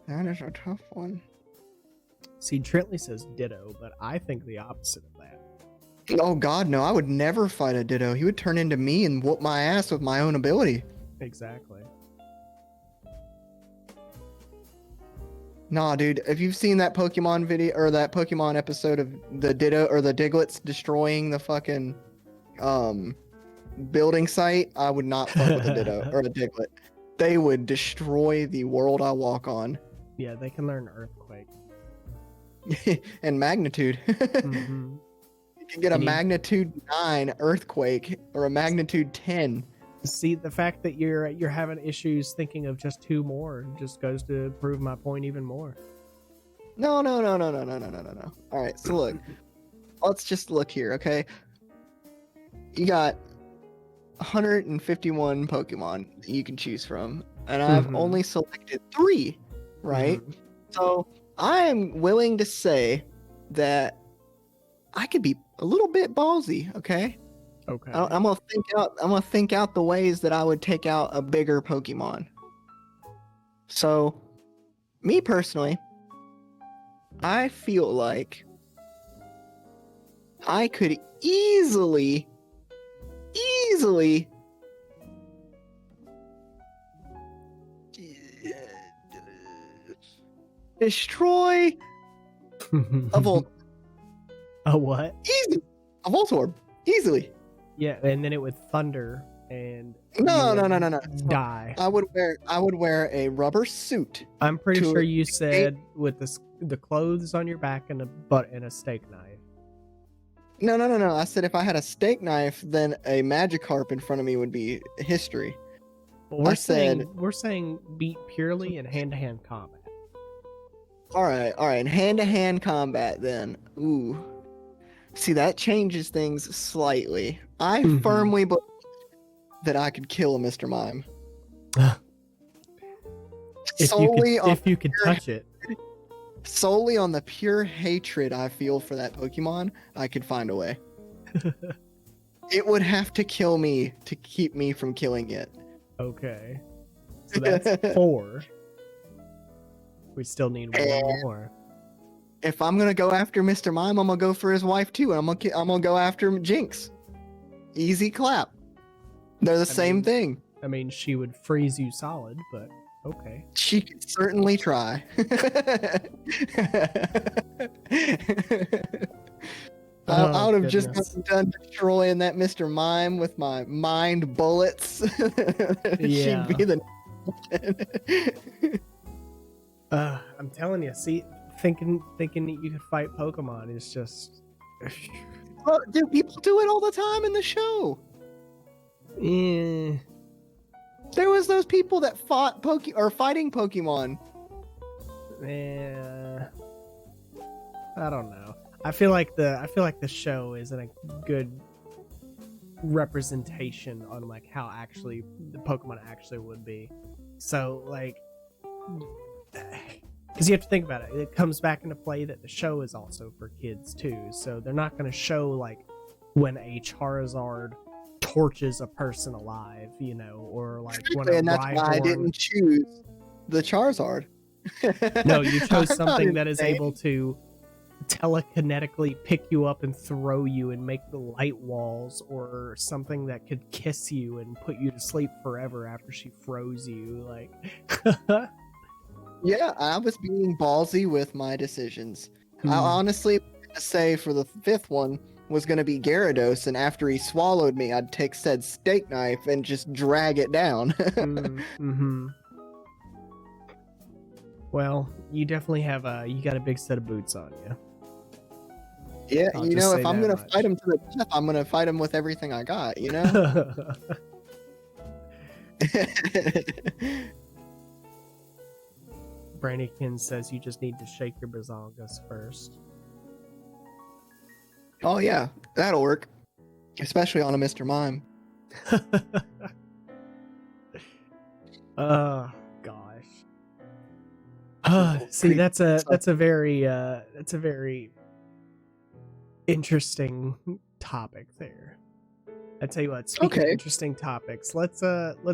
that is a tough one. See, Trentley says Ditto, but I think the opposite of that. Oh God, no! I would never fight a Ditto. He would turn into me and whoop my ass with my own ability. Exactly. Nah, dude. If you've seen that Pokemon video or that Pokemon episode of the Ditto or the Diglets destroying the fucking building site, I would not fuck with a Ditto or a Diglett. They would destroy the world I walk on. Yeah, they can learn Earthquake. And magnitude. Mm-hmm. You can get a magnitude 9 earthquake or a magnitude 10. See, the fact that you're having issues thinking of just 2 more just goes to prove my point even more. No. All right, so look. Let's just look here, okay? You got 151 Pokemon that you can choose from, and I've only selected 3, right? So I am willing to say that I could be a little bit ballsy, okay? Okay. I'm gonna think out the ways that I would take out a bigger Pokemon. So, me personally, I feel like I could easily destroy a Volt. A what? Easy. A Voltorb. Easily. Yeah, and then it would thunder and No. die. I would wear a rubber suit. I'm pretty to sure you escape- said with the clothes on your back and a steak knife. No. I said if I had a steak knife, then a Magikarp in front of me would be history. Well, we're saying beat purely in hand-to-hand combat. All right. Hand-to-hand combat then. Ooh. See, that changes things slightly. I firmly believe that I could kill a Mr. Mime. If you could touch it. Solely on the pure hatred I feel for that Pokemon, I could find a way. It would have to kill me to keep me from killing it. Okay. So that's 4. We still need 1 more. If I'm gonna go after Mr. Mime, I'm gonna go for his wife too, and I'm gonna go after Jinx. Easy clap. They're the same thing. I mean, she would freeze you solid, but okay. She could certainly try. I would have just gotten done destroying that Mr. Mime with my mind bullets. Yeah. She'd be the. I'm telling you, see, thinking that you could fight Pokemon is just. Well, dude, people do it all the time in the show. Eh. There was those people that fought fighting Pokemon. Yeah. I don't know. I feel like the show isn't a good representation on like how actually the Pokemon actually would be. So like, because you have to think about it, it comes back into play that the show is also for kids too. So they're not going to show like when a Charizard torches a person alive, you know, or like when a And that's why I didn't choose the Charizard. No, you chose something Not that is insane. able to telekinetically pick you up and throw you and make the light walls, or something that could kiss you and put you to sleep forever after she froze you. Like, Yeah, I was being ballsy with my decisions. I Hmm. honestly say for the 5th one was going to be Gyarados, and after he swallowed me, I'd take said steak knife and just drag it down. Mm-hmm. Well, you definitely have you got a big set of boots on you. Yeah, I'll you just know, say if I'm that going to much. fight him to the death, I'm going to fight him with everything I got, you know? Brandykin says you just need to shake your bazongas first. Oh, yeah, that'll work. Especially on a Mr. Mime. Oh gosh. See, Pretty- that's a very interesting topic there. I tell you what, speaking of Okay. interesting topics, let's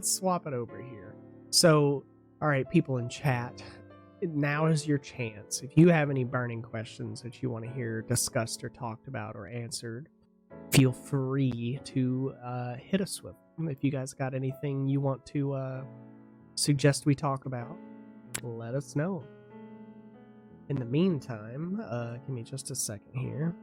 swap it over here. So, all right, people in chat, now is your chance. If you have any burning questions that you want to hear discussed or talked about or answered, feel free to hit us with them. If you guys got anything you want to suggest we talk about, let us know. In the meantime, give me just a second here.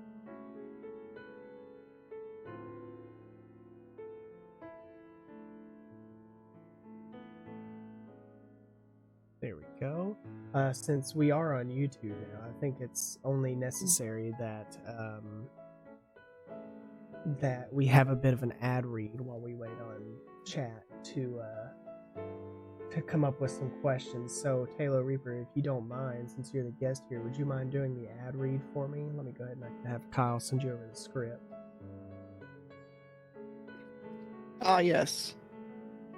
There we go. Since we are on YouTube now, I think it's only necessary that that we have a bit of an ad read while we wait on chat to come up with some questions. So, Taylor Reaper, if you don't mind, since you're the guest here, would you mind doing the ad read for me? Let me go ahead and I can have Kyle send you over the script. Ah, yes.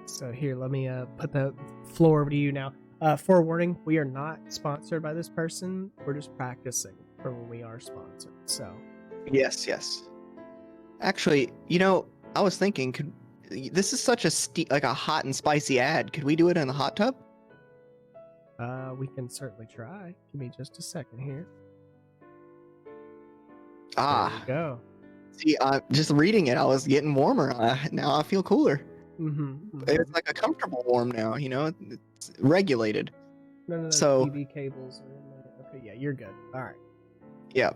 So here, let me put the floor over to you now. Forewarning, we are not sponsored by this person. We're just practicing for when we are sponsored. So Yes, yes. Actually, you know, I was thinking, this is such a like a hot and spicy ad. Could we do it in the hot tub? we can certainly try. Give me just a second here. Ah, there we go. See, just reading it, I was getting warmer. Now I feel cooler. Mm-hmm. It's like a comfortable warm now, you know? It's regulated. None of those So- TV cables are in there. Okay, yeah, you're good. All right. Yeah.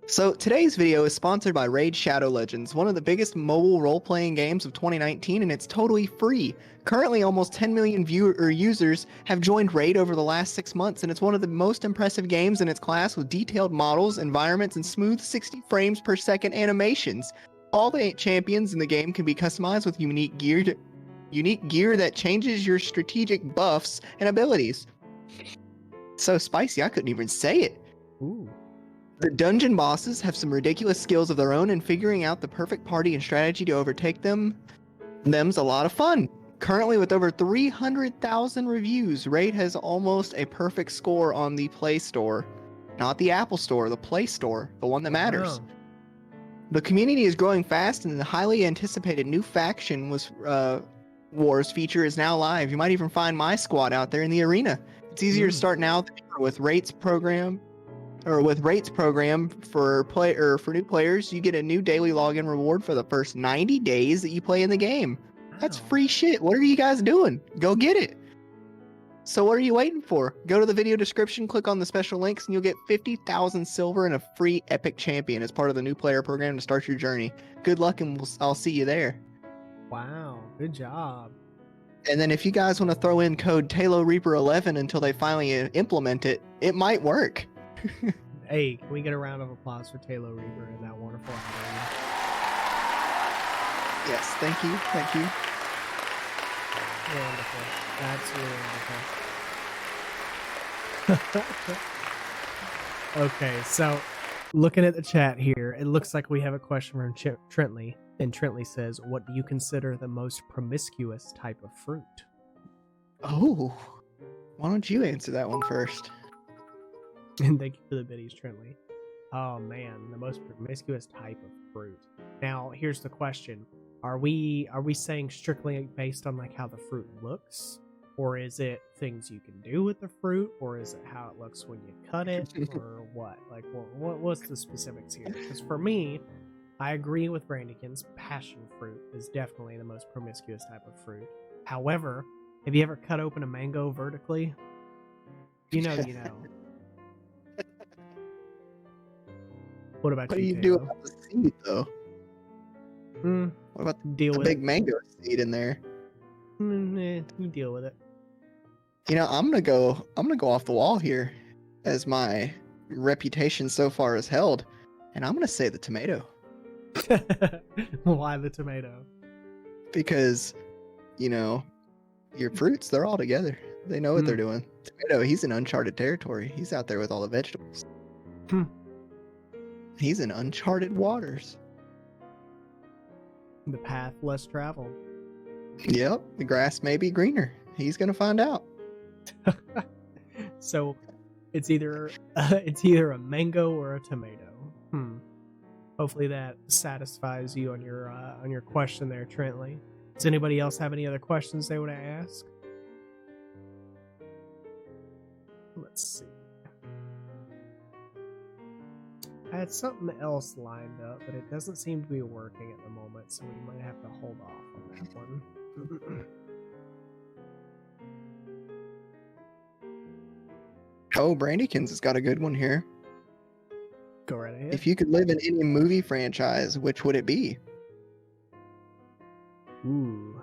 So today's video is sponsored by Raid Shadow Legends, one of the biggest mobile role-playing games of 2019, and it's totally free. Currently, almost 10 million users have joined Raid over the last 6 months, and it's one of the most impressive games in its class with detailed models, environments, and smooth 60 frames per second animations. All the 8 champions in the game can be customized with unique gear that changes your strategic buffs and abilities. So spicy, I couldn't even say it. Ooh. The dungeon bosses have some ridiculous skills of their own, and figuring out the perfect party and strategy to overtake them's a lot of fun. Currently, with over 300,000 reviews, Raid has almost a perfect score on the Play Store. Not the Apple Store, the Play Store, the one that matters. Wow. The community is growing fast, and the highly anticipated new faction Wars feature is now live. You might even find my squad out there in the arena. It's easier to start now than ever with Raid's program for new players. You get a new daily login reward for the first 90 days that you play in the game. That's Wow. free shit. What are you guys doing? Go get it. So what are you waiting for? Go to the video description, click on the special links, and you'll get 50,000 silver and a free epic champion as part of the new player program to start your journey. Good luck, and I'll see you there. Wow. Good job. And then if you guys want to throw in code TAYLOREaper11 until they finally implement it, it might work. Hey, can we get a round of applause for Taylor Reaper and that wonderful ad? Yes, thank you. Thank you. Wonderful. Absolutely wonderful. Okay, so looking at the chat here, it looks like we have a question from Trentley. And Trentley says, what do you consider the most promiscuous type of fruit? Oh, why don't you answer that one first? And thank you for the biddies, Trentley. Oh man, the most promiscuous type of fruit. Now, here's the question. Are we saying strictly based on like how the fruit looks? Or is it things you can do with the fruit? Or is it how it looks when you cut it? Or what? Like, what's the specifics here? Because for me, I agree with Brandykin's passion fruit is definitely the most promiscuous type of fruit. However, have you ever cut open a mango vertically? You know. What about What do you, you do Taylor? about the seed though? Hmm, What about deal the with big it. mango seed in there? You deal with it. You know, I'm gonna go off the wall here, as my reputation so far is held, and I'm gonna say the tomato Why the tomato? because, you know, your fruits, they're all together. They know what Hmm. they're doing. Tomato, he's in uncharted territory. He's out there with all the vegetables. Hmm. He's in uncharted waters. The path less traveled. Yep, the grass may be greener. He's gonna find out. So it's either a mango or a tomato. Hopefully that satisfies you on your question there, Trentley. Does anybody else have any other questions they want to ask? Let's see. I had something else lined up, but it doesn't seem to be working at the moment, so we might have to hold off on that one. Oh, Brandykins has got a good one here. Go right ahead. If you could live in any movie franchise, which would it be? Ooh.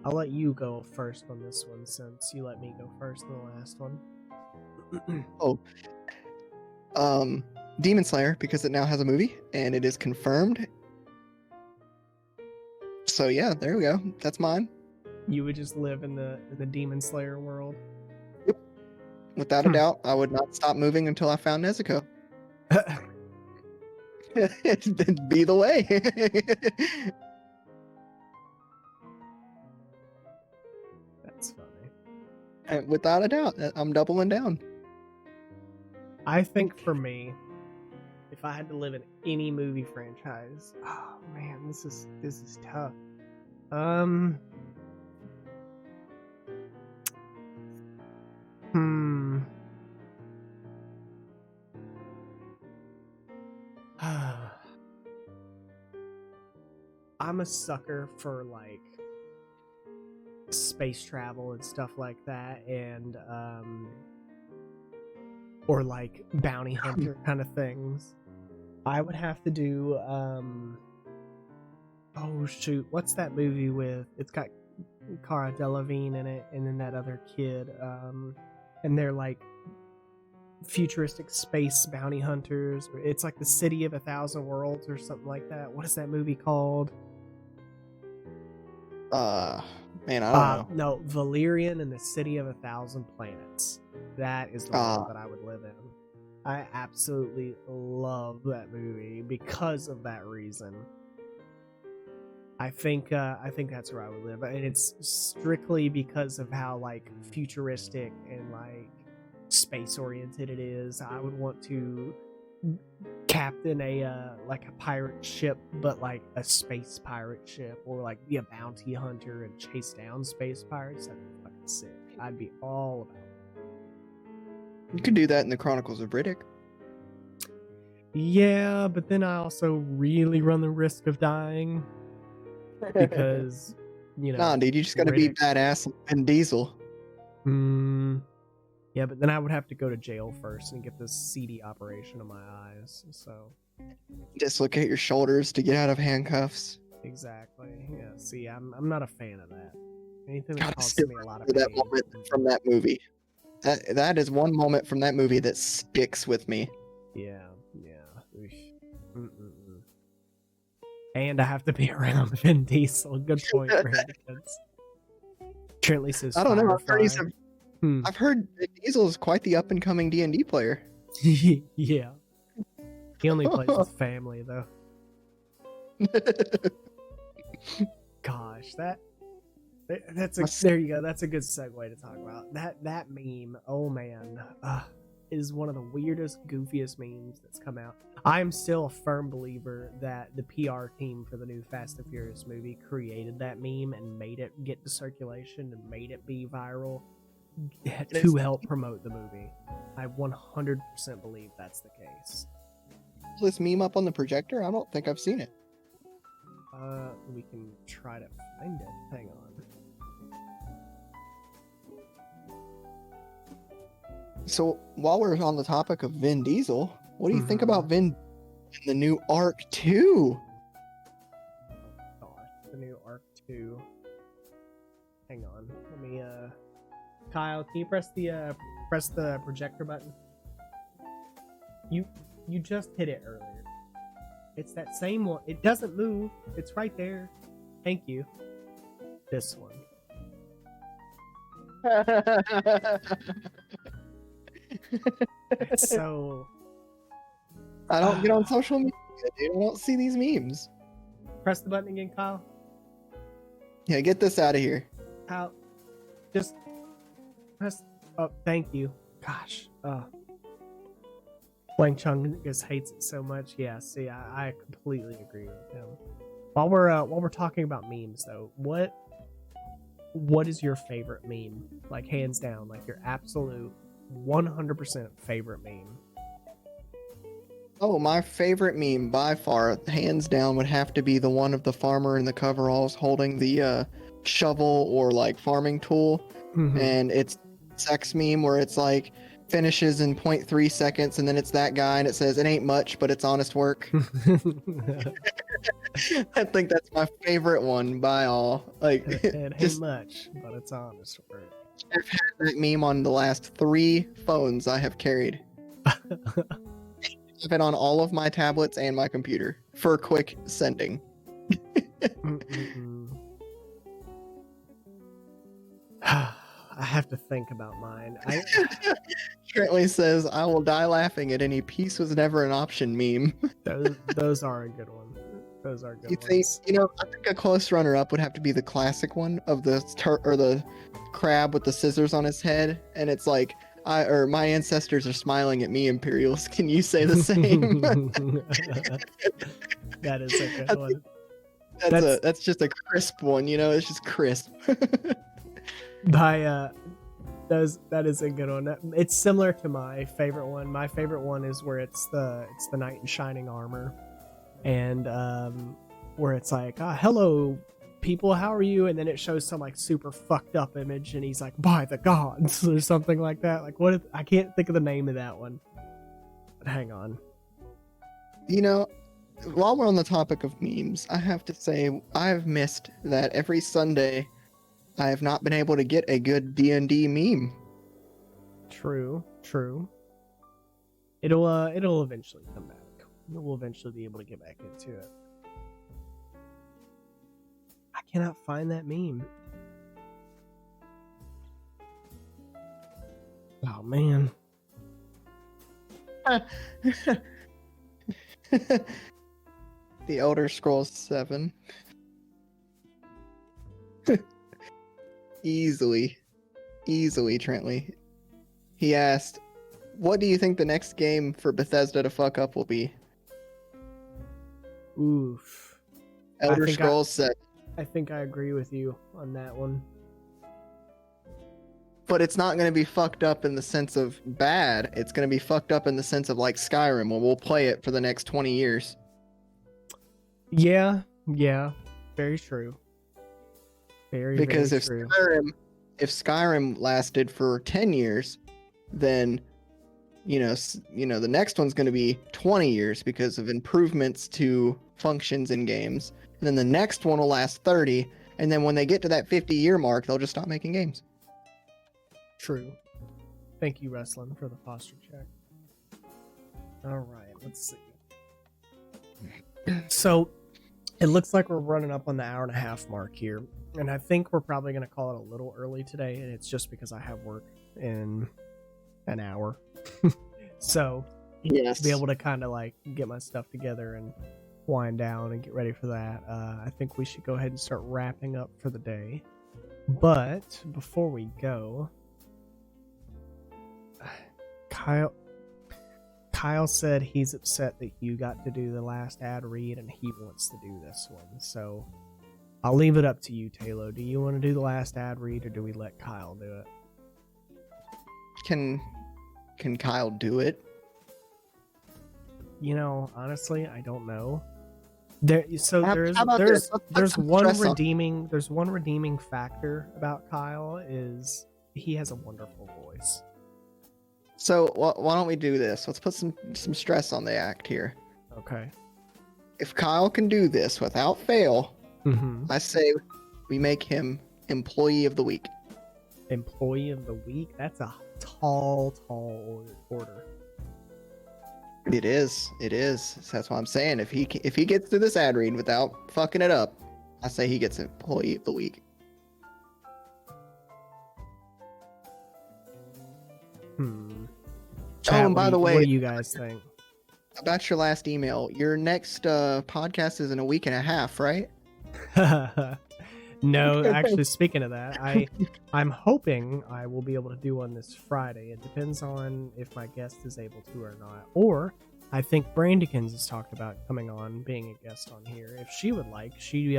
I'll let you go first on this one since you let me go first in the last one. Oh, Demon Slayer, because it now has a movie and it is confirmed. So yeah, there we go. That's mine. You would just live in the Demon Slayer world. Without a doubt, I would not stop moving until I found Nezuko. It'd be the way. That's funny. And without a doubt, I'm doubling down. I think for me, if I had to live in any movie franchise, oh man, this is tough. Hmm. I'm a sucker for like space travel and stuff like that, and or like bounty hunter kind of things. I would have to do oh shoot, what's that movie with? It's got Cara Delevingne in it, and then that other kid, and they're like futuristic space bounty hunters. It's like the City of a Thousand Worlds or something like that. What is that movie called? Man, I don't know. No, Valerian and the City of a Thousand Planets. That is the world that I would live in. I absolutely love that movie because of that reason. I think that's where I would live, and it's strictly because of how like futuristic and like space oriented it is. I would want to captain a like a pirate ship, but like a space pirate ship, or like be a bounty hunter and chase down space pirates. That'd be fucking sick. I'd be all about it. You could do that in the Chronicles of Riddick. Yeah, but then I also really run the risk of dying because, you know. Nah, dude, you just gotta be Riddick. badass and Diesel. Yeah, but then I would have to go to jail first and get this CD operation on my eyes. So Dislocate your shoulders to get out of handcuffs. exactly. Yeah. See, I'm not a fan of that. Anything that Gotta costs still me a lot of remember that pain. moment from that movie. That is one moment from that movie that sticks with me. Yeah. Oof. And I have to be around Vin Diesel. Good point, Brandon. Trentley says I don't know. Firefly. I've heard that Diesel is quite the up and coming D&D player. Yeah. He only plays with family though. Gosh, there you go. That's a good segue to talk about. That meme, oh man, is one of the weirdest, goofiest memes that's come out. I'm still a firm believer that the PR team for the new Fast and Furious movie created that meme and made it get to circulation and made it be viral to help promote the movie. I 100% believe that's the case. This meme up on the projector? I don't think I've seen it. We can try to find it. Hang on. So while we're on the topic of Vin Diesel, what do you think about Vin the new Arc 2. Gosh, the new Arc 2. Hang on. Let me Kyle, can you press the projector button? You just hit it earlier. It's that same one. It doesn't move. It's right there. Thank you. This one. It's so I don't get on social media, dude. I don't see these memes. press the button again, Kyle. Yeah, get this out of here. Kyle, just press. Oh, thank you. Gosh. Wang Chung just hates it so much. Yeah, see, I completely agree with him. While we're talking about memes though, what is your favorite meme? Like hands down, like your absolute 100% favorite meme. Oh, my favorite meme by far, hands down, would have to be the one of the farmer in the coveralls holding the shovel or like farming tool, and it's sex meme where it's like finishes in 0.3 seconds, and then it's that guy, and it says it ain't much, but it's honest work. I think that's my favorite one by all. Like, it ain't much, but it's honest work. I've had that meme on the last 3 phones I have carried. I've been on all of my tablets and my computer for quick sending. I have to think about mine. Trentley says, "I will die laughing at any peace was never an option" meme. Those are a good one. Those are good You think, ones. I think a close runner-up would have to be the classic one of the the crab with the scissors on his head, and it's like, my ancestors are smiling at me, Imperials. Can you say the same? That is a good one. That's just a crisp one, it's just crisp. That is a good one. It's similar to my favorite one. My favorite one is where it's the knight in shining armor, and where it's like, hello people, how are you? And then it shows some like super fucked up image, and he's like, by the gods, or something like that. Like, I can't think of the name of that one. But hang on. While we're on the topic of memes, I have to say I've missed that every Sunday I have not been able to get a good D&D meme. True. It'll eventually come back. We'll eventually be able to get back into it. I cannot find that meme. Oh man. The Elder Scrolls 7. Easily, Trentley. He asked, "What do you think the next game for Bethesda to fuck up will be?" Oof. Elder Scrolls 7. I think I agree with you on that one. But it's not going to be fucked up in the sense of bad. It's going to be fucked up in the sense of like Skyrim, where we'll play it for the next 20 years. Yeah. Very true. Because if true. Skyrim lasted for 10 years, then the next one's going to be 20 years because of improvements to functions in games. And then the next one will last 30, and then when they get to that 50-year mark, they'll just stop making games. True. Thank you, Wrestling, for the posture check. All right, let's see. So, it looks like we're running up on the hour and a half mark here, and I think we're probably going to call it a little early today, and it's just because I have work in an hour. So, yes, to be able to kind of like get my stuff together and wind down and get ready for that, I think we should go ahead and start wrapping up for the day. But before we go, Kyle said he's upset that you got to do the last ad read and he wants to do this one. So I'll leave it up to you, Taylor. Do you want to do the last ad read or do we let Kyle do it? Can Kyle do it? Honestly, I don't know. There's one redeeming factor about Kyle is he has a wonderful voice. So why don't we do this? Let's put some stress on the act here. Okay. If Kyle can do this without fail, Mm-hmm. I say we make him Employee of the Week. Employee of the week? That's a tall order. It is. It is. So that's what I'm saying. If he gets through this ad read without fucking it up, I say he gets Employee of the Week. Chat, and by the way, what do you guys think? About your last email, your next podcast is in a week and a half, right? No, actually, speaking of that, I'm hoping I will be able to do one this Friday. It depends on if my guest is able to or not. Or I think Brandikins has talked about coming on, being a guest on here. If she would like, she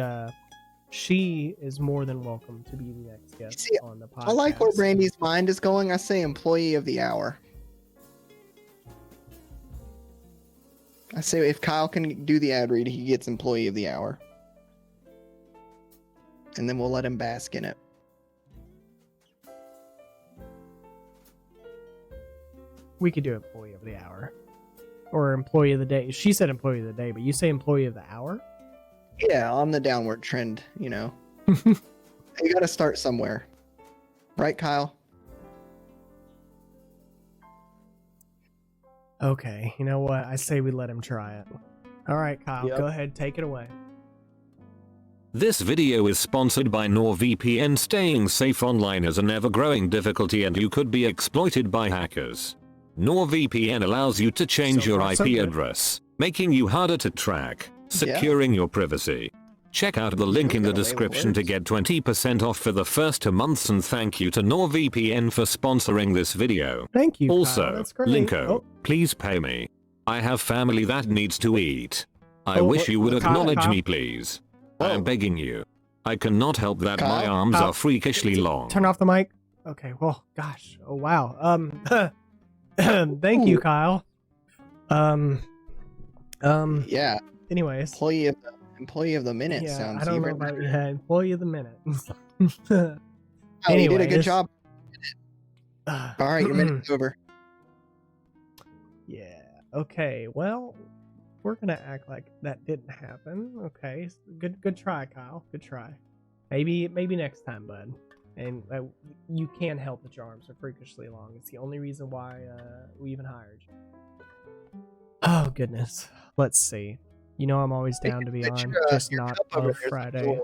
is more than welcome to be the next guest on the podcast. I like where Brandy's mind is going. I say Employee of the Hour. I say if Kyle can do the ad read, he gets Employee of the Hour. And then we'll let him bask in it. We could do Employee of the Hour. Or Employee of the Day. She said Employee of the Day, but you say Employee of the Hour? Yeah, on the downward trend, you know. You gotta start somewhere. Right, Kyle? Okay, you know what? I say we let him try it. All right, Kyle, Go ahead, take it away. This video is sponsored by NordVPN. Staying safe online is an ever-growing difficulty and you could be exploited by hackers. NordVPN allows you to change your IP address, making you harder to track, securing your privacy. Check out the link in the description to get 20% off for the first 2 months, and thank you to NordVPN for sponsoring this video. Thank you, Also, Kyle. That's great. Linko, please pay me. I have family that needs to eat. I wish you would acknowledge me, please. I am begging you. I cannot help that my arms are freakishly long. Turn off the mic. Okay, well, gosh. Oh, wow. Thank you, Kyle. Yeah. Anyways. Employee of the Minute sounds I don't know even about better. Employee of the Minute. You did a good job. All right, your minute's over. Yeah. Okay. Well, we're gonna act like that didn't happen. Okay. Good try, Kyle. Good try. Maybe next time, bud. And you can help that your arms are freakishly long. It's the only reason why we even hired you. Oh goodness. Let's see. You know I'm always down to be on, just not a Friday.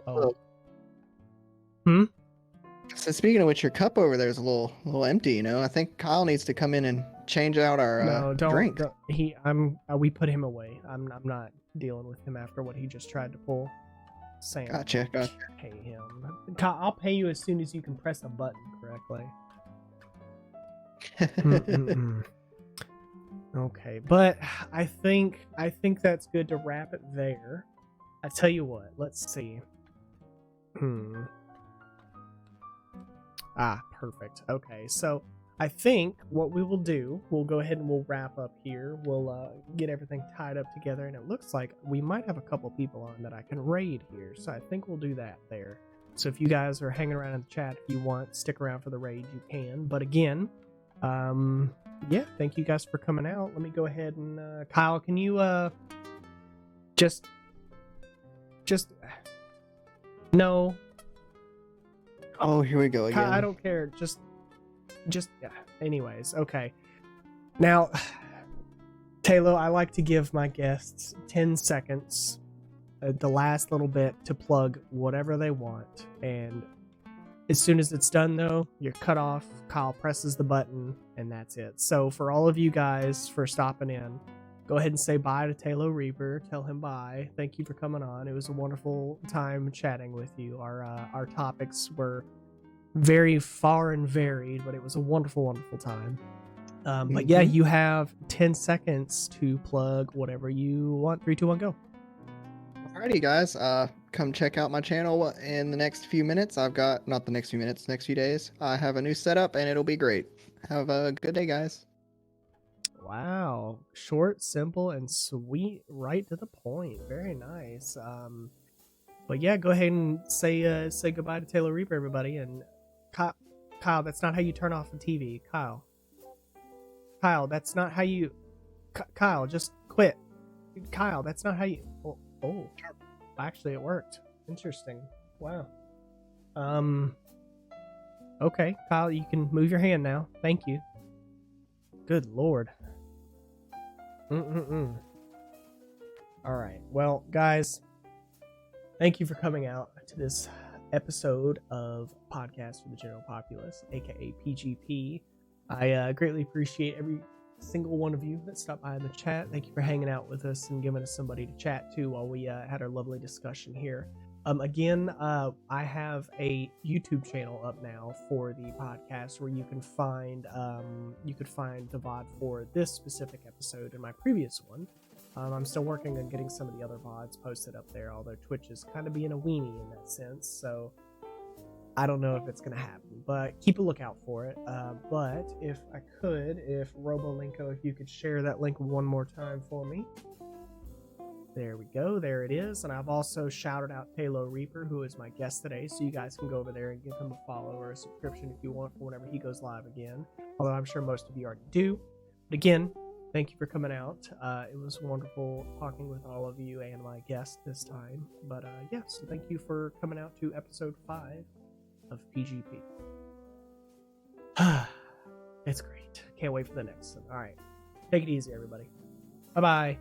So speaking of which, your cup over there is a little empty. You know, I think Kyle needs to come in and change out our drink. We put him away. I'm not dealing with him after what he just tried to pull. Sam, Gotcha. pay him. Kyle, I'll pay you as soon as you can press a button correctly. Okay, but I think that's good to wrap it there. I tell you what, let's see. Perfect. Okay, so I think what we will do, we'll go ahead and we'll wrap up here. We'll get everything tied up together, and it looks like we might have a couple people on that I can raid here, so I think we'll do that there. So if you guys are hanging around in the chat, if you want, stick around for the raid, you can. But again, yeah, thank you guys for coming out. Let me go ahead and Kyle, can you just no. Oh, here we go again. Kyle, I don't care. Just yeah. Anyways, okay. Now, Taylor, I like to give my guests 10 seconds, the last little bit, to plug whatever they want, and as soon as it's done, though, you're cut off. Kyle presses the button, and that's it. So for all of you guys for stopping in, go ahead and say bye to Taylor Reaper. Tell him bye. Thank you for coming on. It was a wonderful time chatting with you. Our topics were very far and varied, but it was a wonderful, wonderful time. But yeah, you have 10 seconds to plug whatever you want. 3, 2, 1, go. Alrighty, guys. Come check out my channel in the next few minutes. Not the next few minutes, next few days. I have a new setup, and it'll be great. Have a good day, guys. Wow, short, simple, and sweet, right to the point. Very nice. But yeah, go ahead and say goodbye to Taylor Reaper, everybody. And Kyle, that's not how you turn off the TV. Kyle, that's not how you. Kyle, just quit. Kyle, that's not how you. Oh, actually, it worked. Interesting. Wow. Okay, Kyle, you can move your hand now. Thank you. Good lord. All right. Well, guys, thank you for coming out to this episode of Podcast for the General Populace, aka PGP. I greatly appreciate every single one of you that stopped by in the chat. Thank you for hanging out with us and giving us somebody to chat to while we had our lovely discussion here. Again, I have a YouTube channel up now for the podcast where you can find the VOD for this specific episode and my previous one. I'm still working on getting some of the other VODs posted up there, although Twitch is kind of being a weenie in that sense, so I don't know if it's going to happen, but keep a lookout for it. But if Robolinko, if you could share that link one more time for me. There we go. There it is. And I've also shouted out Taylor Reaper, who is my guest today, so you guys can go over there and give him a follow or a subscription if you want for whenever he goes live again, although I'm sure most of you already do. But again, thank you for coming out. It was wonderful talking with all of you and my guest this time. But yeah, so thank you for coming out to episode 5 of PGP. It's great. Can't wait for the next one. All right. Take it easy, everybody. Bye-bye.